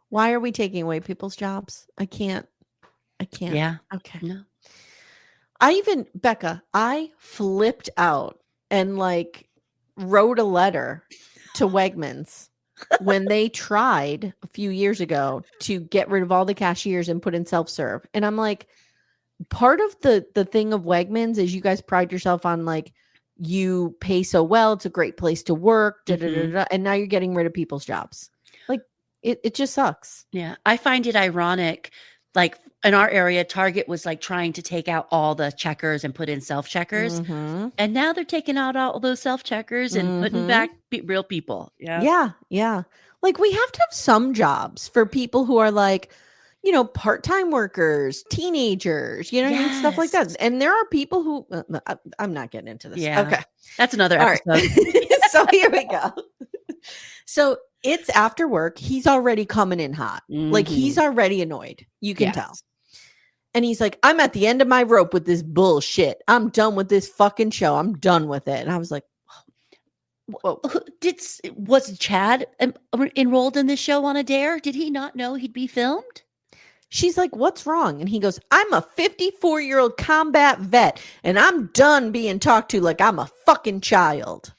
Why are we taking away people's jobs? I can't. Yeah. Okay. No. Becca, I flipped out and wrote a letter to Wegmans when they tried a few years ago to get rid of all the cashiers and put in self-serve. And I'm like, part of the thing of Wegmans is you guys pride yourself on you pay so well. It's a great place to work. And now you're getting rid of people's jobs. It just sucks. Yeah. I find it ironic. In our area, Target was trying to take out all the checkers and put in self-checkers. Mm-hmm. And now they're taking out all those self-checkers and putting back real people. Yeah. Yeah. Yeah. We have to have some jobs for people who are part-time workers, teenagers, yes. Stuff like that. And there are people who I'm not getting into this. Yeah. Okay. That's another episode. Right. So here we go. So it's after work. He's already coming in hot. Mm-hmm. He's already annoyed. You can tell. And he's like, I'm at the end of my rope with this bullshit. I'm done with this fucking show. I'm done with it. And I was like, whoa. Was Chad enrolled in this show on a dare? Did he not know he'd be filmed? She's like, what's wrong? And he goes, I'm a 54-year-old combat vet, and I'm done being talked to like I'm a fucking child.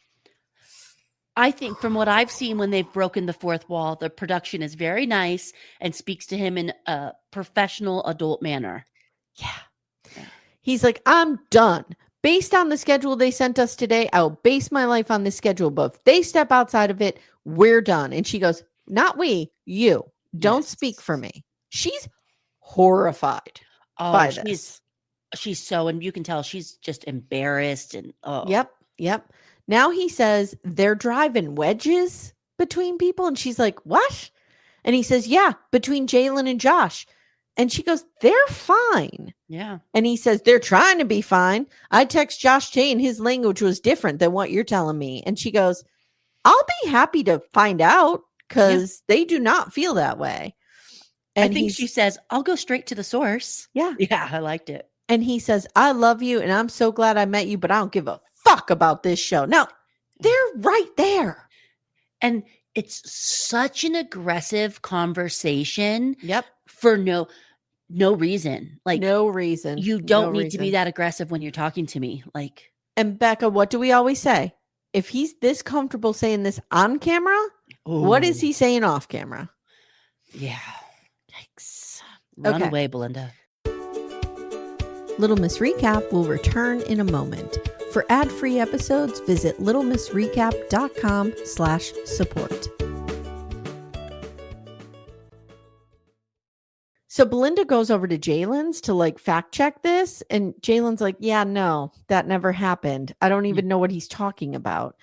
I think from what I've seen when they've broken the fourth wall, the production is very nice and speaks to him in a professional adult manner. Yeah. He's like, I'm done. Based on the schedule they sent us today, I'll base my life on this schedule. But if they step outside of it, we're done. And she goes, not we, you. Don't speak for me. She's horrified by this. She's so, and you can tell she's just embarrassed and Yep. Now he says they're driving wedges between people. And she's like, what? And he says, yeah, between Jalen and Josh. And she goes, they're fine. Yeah. And he says, they're trying to be fine. I text Josh Tay and his language was different than what you're telling me. And she goes, I'll be happy to find out because they do not feel that way. And I think she says, I'll go straight to the source. Yeah. Yeah, I liked it. And he says, I love you and I'm so glad I met you, but I don't give a fuck about this show. Now, they're right there. And it's such an aggressive conversation. Yep. For no reason. No reason. You don't need to be that aggressive when you're talking to me. And Becca, what do we always say? If he's this comfortable saying this on camera, what is he saying off camera? Yeah. Yikes. Run away, Belinda. Little Miss Recap will return in a moment. For ad-free episodes, visit littlemissrecap.com/support. So Belinda goes over to Jalen's to fact check this. And Jalen's like, yeah, no, that never happened. I don't even know what he's talking about.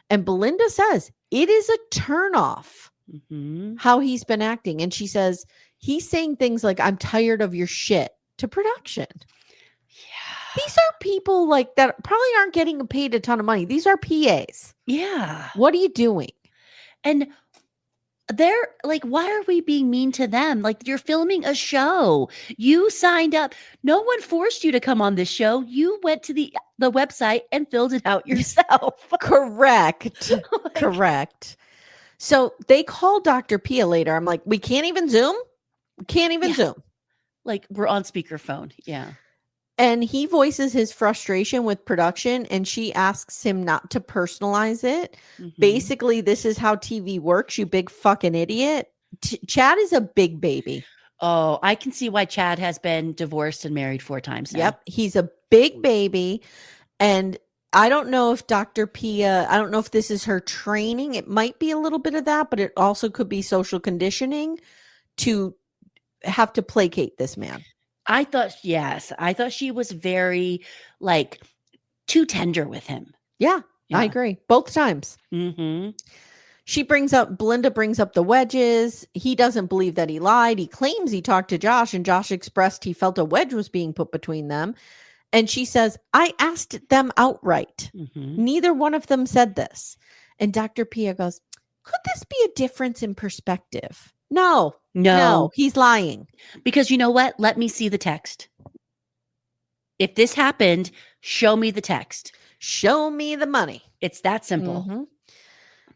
And Belinda says it is a turnoff how he's been acting. And she says, he's saying things like, I'm tired of your shit to production. Yeah. These are people that probably aren't getting paid a ton of money. These are PAs. Yeah. What are you doing? And they're why are we being mean to them? You're filming a show. You signed up. No one forced you to come on this show. You went to the website and filled it out yourself. Correct. Correct. So they call Dr. Pia later. I'm like, we can't even Zoom? We can't even Zoom. We're on speakerphone. Yeah. And he voices his frustration with production and she asks him not to personalize it. Basically, this is how TV works, you big fucking idiot. Chad is a big baby. Oh, I can see why Chad has been divorced and married 4 times now. Yep. He's a big baby. And I don't know if Dr. Pia, I don't know if this is her training. It might be a little bit of that, but it also could be social conditioning to have to placate this man. I thought she was very too tender with him. Yeah. I agree. Both times. Belinda brings up the wedges. He doesn't believe that he lied. He claims he talked to Josh, and Josh expressed he felt a wedge was being put between them. And she says, I asked them outright. Neither one of them said this. And Dr. Pia goes, could this be a difference in perspective? No, he's lying. Because you know what? Let me see the text. If this happened, show me the text. Show me the money. It's that simple.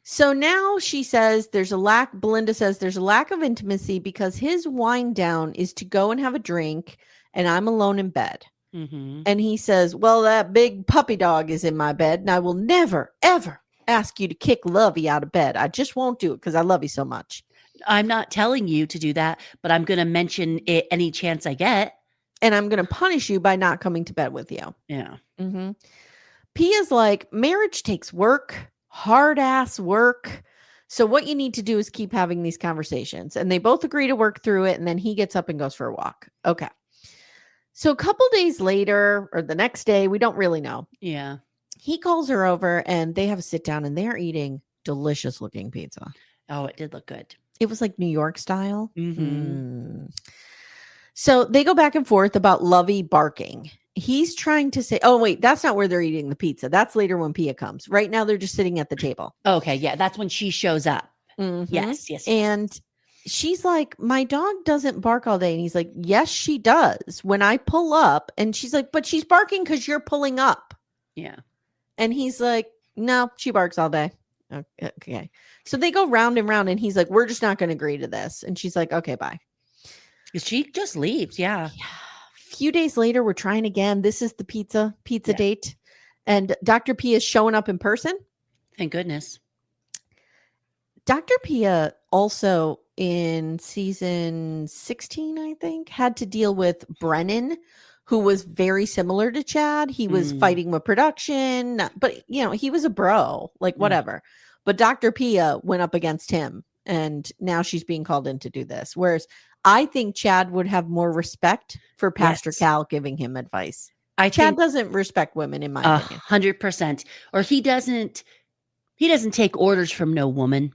So now Belinda says there's a lack of intimacy because his wind down is to go and have a drink and I'm alone in bed. And he says, well, that big puppy dog is in my bed and I will never, ever ask you to kick Lovey out of bed. I just won't do it because I love you so much. I'm not telling you to do that, but I'm going to mention it any chance I get. And I'm going to punish you by not coming to bed with you. Yeah. Pia's like, marriage takes work, hard ass work. So what you need to do is keep having these conversations. And they both agree to work through it. And then he gets up and goes for a walk. Okay. So a couple days later or the next day, we don't really know. Yeah. He calls her over and they have a sit down and they're eating delicious looking pizza. Oh, it did look good. It was like New York style. So they go back and forth about Lovey barking. He's trying to say, oh, wait, that's not where they're eating the pizza. That's later when Pia comes. Right now, they're just sitting at the table. Okay. Yeah. That's when she shows up. Yes. And she's like, my dog doesn't bark all day. And he's like, yes, she does. When I pull up. And she's like, but she's barking because you're pulling up. Yeah. And he's like, no, she barks all day. Okay. So they go round and round. And he's like, we're just not going to agree to this. And she's like, okay, bye. She just leaves. Yeah. A few days later, we're trying again. This is the pizza date. And Dr. Pia is showing up in person. Thank goodness. Dr. Pia also in season 16, I think, had to deal with Brennan, who was very similar to Chad. He was fighting with production, but he was a bro, like whatever. But Dr. Pia went up against him and now she's being called in to do this. Whereas I think Chad would have more respect for Pastor Cal giving him advice. Chad doesn't respect women, in my opinion. 100%. Or he doesn't take orders from no woman.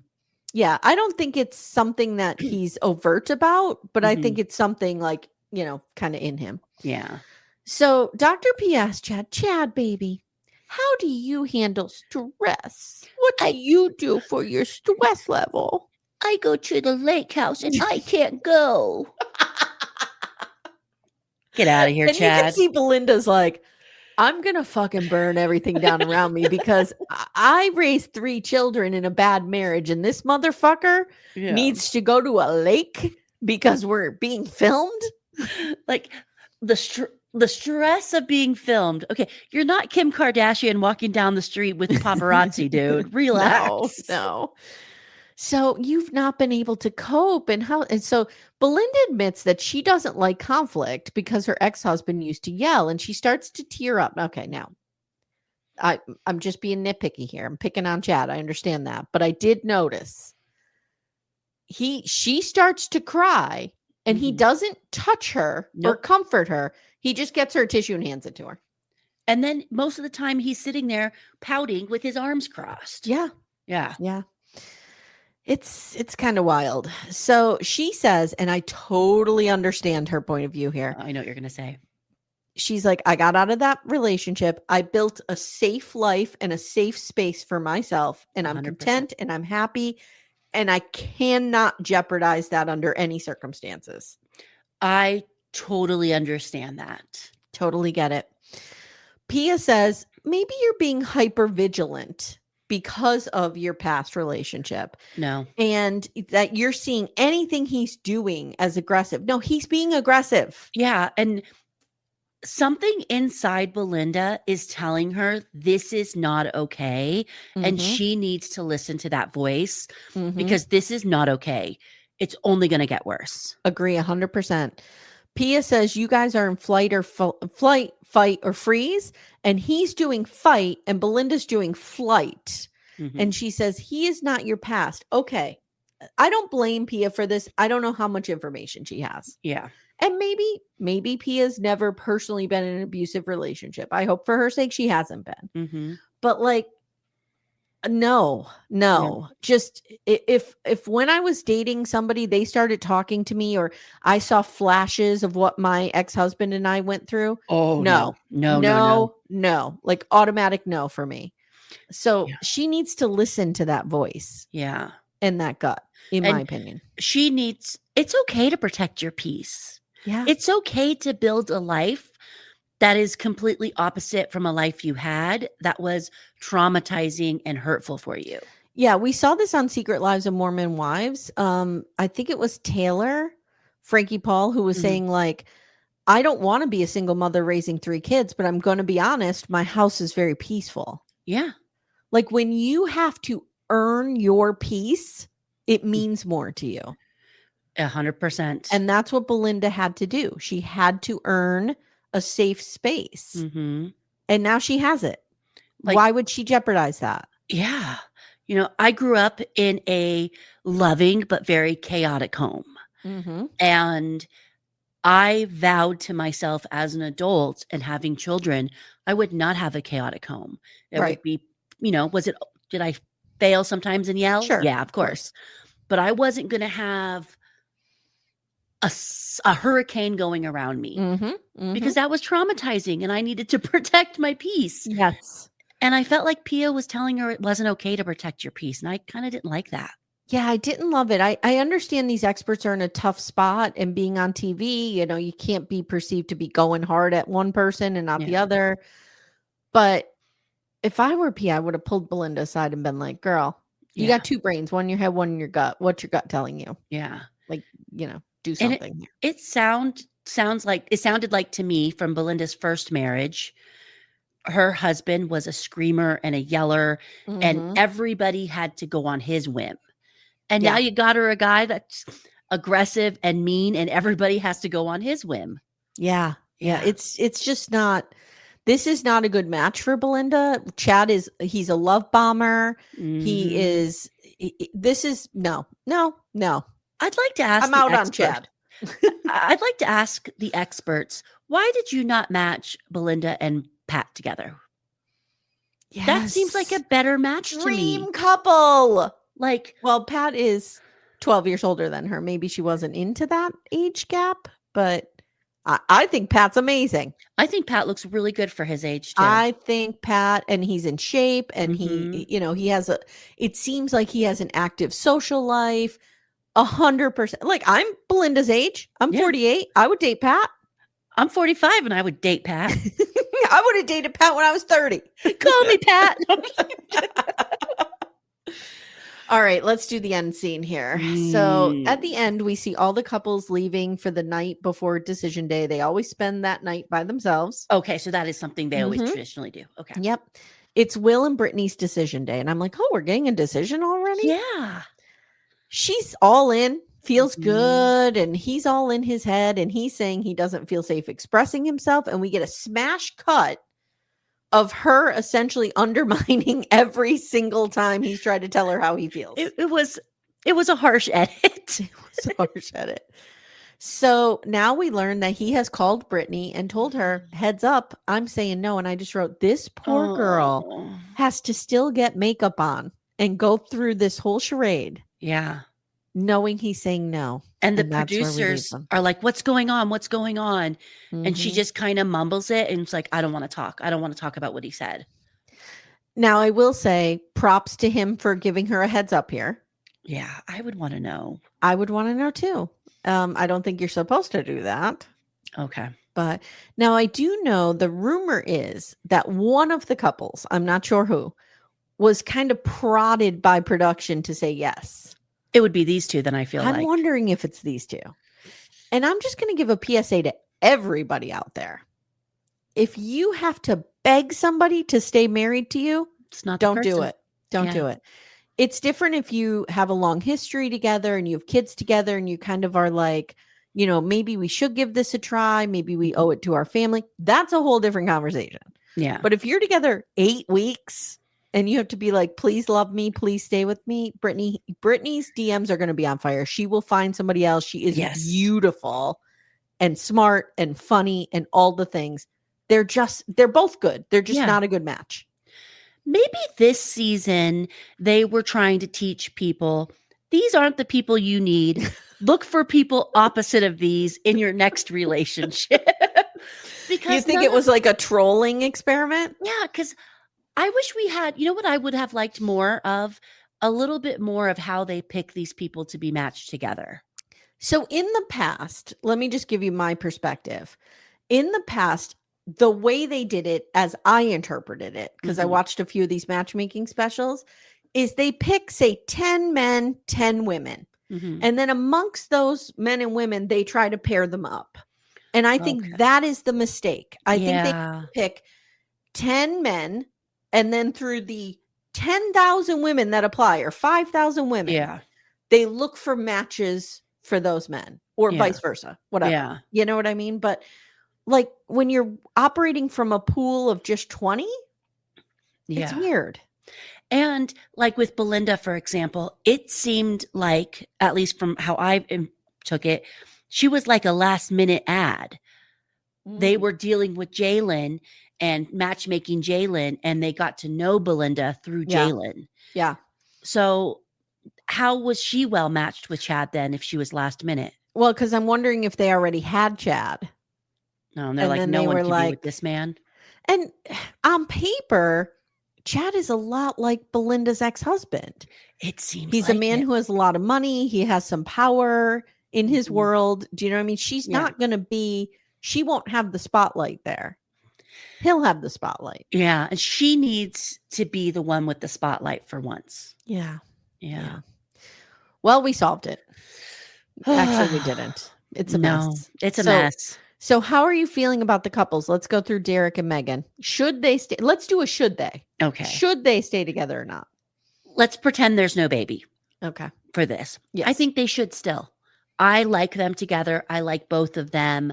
Yeah, I don't think it's something that he's overt about, but I think it's something like, kind of in him. Yeah. So Dr. P asked Chad, baby, how do you handle stress? What do you do for your stress level? I go to the lake house and I can't go. Get out of here, and Chad. You can see Belinda's like, I'm going to fucking burn everything down around me because I raised 3 children in a bad marriage and this motherfucker needs to go to a lake because we're being filmed. Like the stress of being filmed. Okay, you're not Kim Kardashian walking down the street with paparazzi, dude. Relax. No. So you've not been able to cope and so Belinda admits that she doesn't like conflict because her ex-husband used to yell and she starts to tear up. Okay, now I'm just being nitpicky here. I'm picking on Chad. I understand that. But I did notice she starts to cry and he doesn't touch her or comfort her. He just gets her a tissue and hands it to her. And then most of the time he's sitting there pouting with his arms crossed. Yeah. Yeah. Yeah. It's kind of wild. So she says, and I totally understand her point of view here. I know what you're going to say. She's like, I got out of that relationship. I built a safe life and a safe space for myself. And I'm 100%. Content and I'm happy. And I cannot jeopardize that under any circumstances. I totally understand that. Totally get it. Pia says, maybe you're being hyper vigilant because of your past relationship. No. And that you're seeing anything he's doing as aggressive. No, he's being aggressive. Yeah. And something inside Belinda is telling her this is not okay. And she needs to listen to that voice because this is not okay. It's only going to get worse. Agree 100%. Pia says you guys are in flight, fight, or freeze. And he's doing fight and Belinda's doing flight. And she says, he is not your past. Okay. I don't blame Pia for this. I don't know how much information she has. Yeah. And maybe Pia's never personally been in an abusive relationship. I hope for her sake she hasn't been. But like, No. Yeah. Just if when I was dating somebody, they started talking to me or I saw flashes of what my ex-husband and I went through. Oh, No. Like automatic no for me. So she needs to listen to that voice. Yeah. And that gut, in my opinion. It's okay to protect your peace. Yeah. It's okay to build a life that is completely opposite from a life you had that was traumatizing and hurtful for you. Yeah, we saw this on Secret Lives of Mormon Wives. I think it was Taylor, Frankie Paul, who was saying like, I don't want to be a single mother raising 3 kids, but I'm going to be honest, my house is very peaceful. Yeah. Like when you have to earn your peace, it means more to you. 100%. And that's what Belinda had to do. She had to earn a safe space. Mm-hmm. And now she has it. Like, why would she jeopardize that? Yeah. You know, I grew up in a loving but very chaotic home. Mm-hmm. And I vowed to myself as an adult and having children, I would not have a chaotic home. It would be, you know, did I fail sometimes and yell? Sure. Yeah, of course. But I wasn't going to have a hurricane going around me because that was traumatizing and I needed to protect my peace. Yes. And I felt like Pia was telling her it wasn't okay to protect your peace. And I kind of didn't like that. Yeah, I didn't love it. I understand these experts are in a tough spot and being on TV, you know, you can't be perceived to be going hard at one person and not the other. But if I were Pia, I would have pulled Belinda aside and been like, girl, you got 2 brains, one in your head, one in your gut. What's your gut telling you? Yeah. Like, you know, do something. And it sounded like to me from Belinda's first marriage, her husband was a screamer and a yeller and everybody had to go on his whim. And now you got her a guy that's aggressive and mean and everybody has to go on his whim. Yeah. It's just not, this is not a good match for Belinda. Chad he's a love bomber. He is, no. I'd like to ask I'm out on Chad. I'd like to ask the experts, why did you not match Belinda and Pat together? Yes. That seems like a better match to me. Dream couple. Like, well, Pat is 12 years older than her. Maybe she wasn't into that age gap, but I think Pat's amazing. I think Pat looks really good for his age too. I think Pat, and he's in shape and he, you know, it seems like he has an active social life. 100%. Like I'm Belinda's age. I'm 48. I would date Pat. I'm 45 and I would date Pat. I would have dated Pat when I was 30. Call me Pat. All right, let's do the end scene here. So at the end, we see all the couples leaving for the night before decision day. They always spend that night by themselves. Okay, so that is something they always traditionally do. Okay. Yep. It's Will and Brittany's decision day. And I'm like, oh, we're getting a decision already? Yeah. She's all in, feels good, and he's all in his head, and he's saying he doesn't feel safe expressing himself. And we get a smash cut of her essentially undermining every single time he's tried to tell her how he feels. It was a harsh edit. It was a harsh edit. So now we learn that he has called Brittany and told her, heads up, I'm saying no. And I just wrote, this poor girl has to still get makeup on and go through this whole charade. Yeah. Knowing he's saying no. And the producers are like, what's going on? What's going on? And she just kind of mumbles it. And it's like, I don't want to talk. I don't want to talk about what he said. Now, I will say props to him for giving her a heads up here. Yeah, I would want to know. I would want to know too. I don't think you're supposed to do that. Okay. But now I do know the rumor is that one of the couples, I'm not sure who, was kind of prodded by production to say yes. It would be these two, then I feel I'm wondering if it's these two. And I'm just going to give a PSA to everybody out there. If you have to beg somebody to stay married to you, don't do it. Don't do it. It's different if you have a long history together and you have kids together and you kind of are like, you know, maybe we should give this a try. Maybe we owe it to our family. That's a whole different conversation. Yeah. But if you're together 8 weeks and you have to be like, please love me, please stay with me. Brittany's DMs are going to be on fire. She will find somebody else. She is beautiful and smart and funny and all the things. They're both good. They're just not a good match. maybe this season they were trying to teach people, these aren't the people you need. Look for people opposite of these in your next relationship. Because you think it was like a trolling experiment? Yeah, because I wish we had, what I would have liked more of? A little bit more of how they pick these people to be matched together. So in the past, let me just give you my perspective. In the past, the way they did it, as I interpreted it, because I watched a few of these matchmaking specials, is they pick, say, 10 men, 10 women. And then amongst those men and women, they try to pair them up. And I think that is the mistake. I think they pick 10 men, and then through the 10,000 women that apply, or 5,000 women, they look for matches for those men, or vice versa, whatever. Yeah. You know what I mean? But like when you're operating from a pool of just 20, it's weird. And like with Belinda, for example, it seemed like, at least from how I took it, she was like a last minute ad. They were dealing with Jalen and matchmaking Jalen, and they got to know Belinda through Jalen. Yeah. So how was she well matched with Chad then if she was last minute? Well, because I'm wondering if they already had Chad. No, and they're like, no one can be with this man. And on paper, Chad is a lot like Belinda's ex-husband. It seems he's a man who has a lot of money. He has some power in his world. Do you know what I mean? She's not going to be, she won't have the spotlight there. He'll have the spotlight. Yeah. And she needs to be the one with the spotlight for once. Yeah. Well, we solved it. Actually, we didn't. It's a mess. It's a mess. So how are you feeling about the couples? Let's go through Derek and Megan. Should they stay? Let's do a should they. Okay. Should they stay together or not? Let's pretend there's no baby. Okay. For this. Yes. I think they should still. I like them together. I like both of them.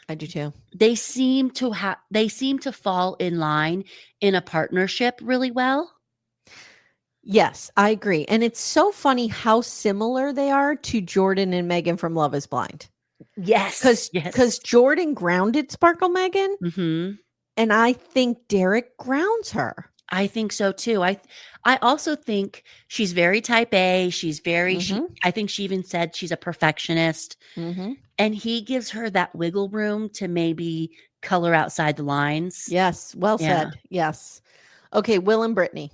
I do too. They seem to fall in line in a partnership really well. Yes, I agree. And it's so funny how similar they are to Jordan and Megan from Love is Blind. Yes. Because Jordan grounded Sparkle Megan. And I think Derek grounds her. I think so too. I also think she's very type A. She's very, I think she even said she's a perfectionist. And he gives her that wiggle room to maybe color outside the lines. Yes. Well said. Yes. Okay. Will and Brittany.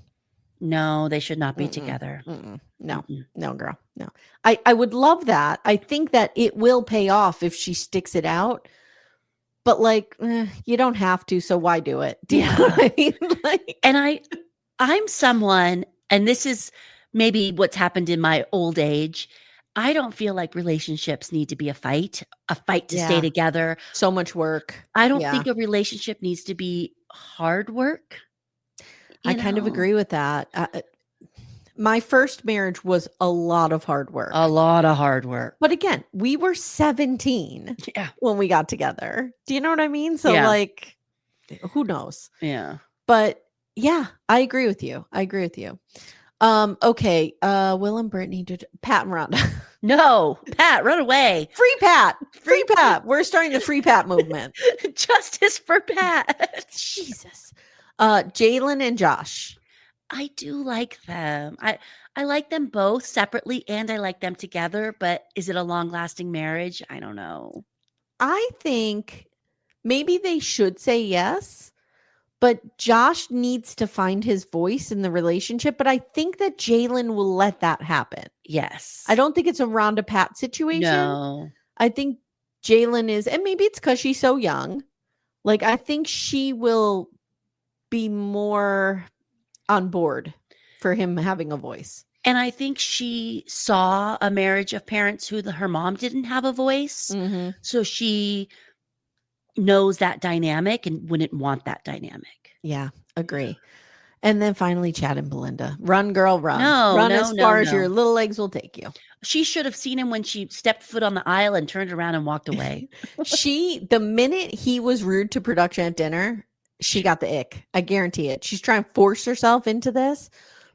No, they should not be together. No, girl. No. I would love that. I think that it will pay off if she sticks it out. But like, you don't have to, so why do it? Do you know what I mean? And I'm someone, and this is maybe what's happened in my old age. I don't feel like relationships need to be a fight to stay together. So much work. I don't think a relationship needs to be hard work. I kind of agree with that. My first marriage was a lot of hard work. But again, we were 17 when we got together. Do you know what I mean? So like, who knows? Yeah. But yeah, I agree with you. Okay. Will and Brittany did Pat and Rhonda. No, Pat, run away. Free Pat. Free Pat. We're starting the Free Pat movement. Justice for Pat. Jesus. Jalen and Josh. I do like them. I like them both separately and I like them together, but is it a long-lasting marriage? I don't know. I think maybe they should say yes, but Josh needs to find his voice in the relationship. But I think that Jalen will let that happen. Yes. I don't think it's a Rhonda Pat situation. No. I think Jalen is, and maybe it's because she's so young. Like, I think she will be more on board for him having a voice. And I think she saw a marriage of parents who her mom didn't have a voice. Mm-hmm. So she knows that dynamic and wouldn't want that dynamic. Yeah, agree. And then finally, Chad and Belinda. Run, girl, run. Run as far as your little legs will take you. She should have seen him when she stepped foot on the aisle and turned around and walked away. The minute he was rude to production at dinner, she got the ick. I guarantee it. She's trying to force herself into this,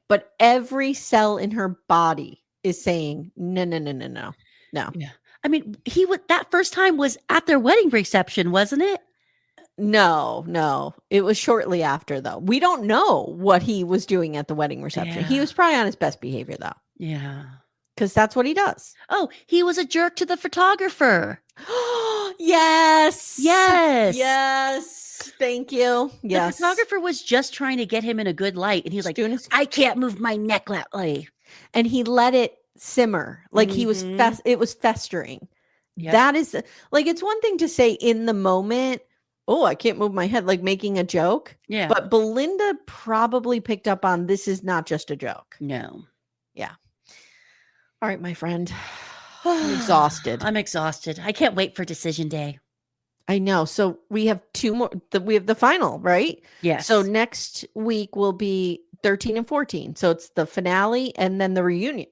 but every cell in her body is saying, no. Yeah. I mean, that first time was at their wedding reception, wasn't it? No. It was shortly after, though. We don't know what he was doing at the wedding reception. Yeah. He was probably on his best behavior, though. Yeah. Because that's what he does. Oh, he was a jerk to the photographer. Yes. Yes. Thank you. Yes. The photographer was just trying to get him in a good light. And he was like, I can't move my neck that way. And he let it simmer. Like he was, it was festering. Yep. That is like, it's one thing to say in the moment, oh, I can't move my head, like making a joke. Yeah. But Belinda probably picked up on this is not just a joke. No. Yeah. All right, my friend. I'm exhausted. I'm exhausted. I can't wait for decision day. I know. So we have two more. We have the final, right? Yes. So next week will be 13 and 14. So it's the finale and then the reunion.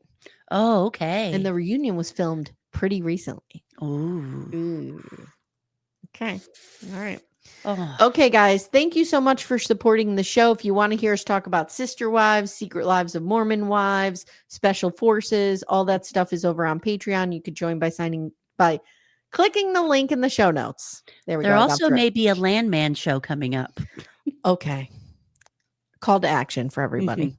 Oh, okay. And the reunion was filmed pretty recently. Ooh. Okay. All right. Oh. Okay, guys. Thank you so much for supporting the show. If you want to hear us talk about Sister Wives, Secret Lives of Mormon Wives, Special Forces, all that stuff is over on Patreon. You could join by clicking the link in the show notes. There we go. There also may be a Landman show coming up. Okay. Call to action for everybody.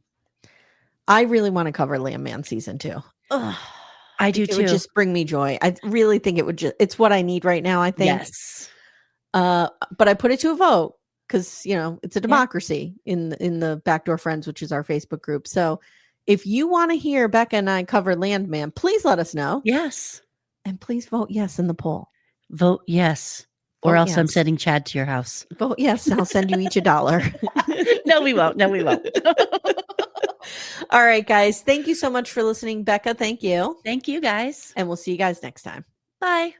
I really want to cover Landman season 2. I do too. It would just bring me joy. I really think it would it's what I need right now, I think. Yes. But I put it to a vote because, it's a democracy in the Backdoor Friends, which is our Facebook group. So if you want to hear Becca and I cover Landman, please let us know. Yes. And please vote yes in the poll. Vote yes. Or else I'm sending Chad to your house. Vote yes. I'll send you each $1. No, we won't. All right, guys. Thank you so much for listening. Becca, thank you. Thank you, guys. And we'll see you guys next time. Bye.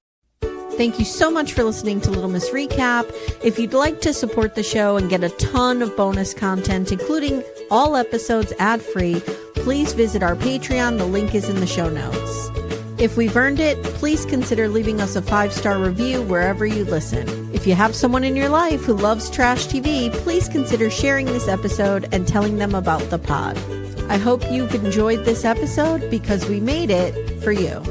Thank you so much for listening to Little Miss Recap. If you'd like to support the show and get a ton of bonus content, including all episodes ad-free, please visit our Patreon. The link is in the show notes. If we've earned it, please consider leaving us a 5-star review wherever you listen. If you have someone in your life who loves trash TV, please consider sharing this episode and telling them about the pod. I hope you've enjoyed this episode because we made it for you.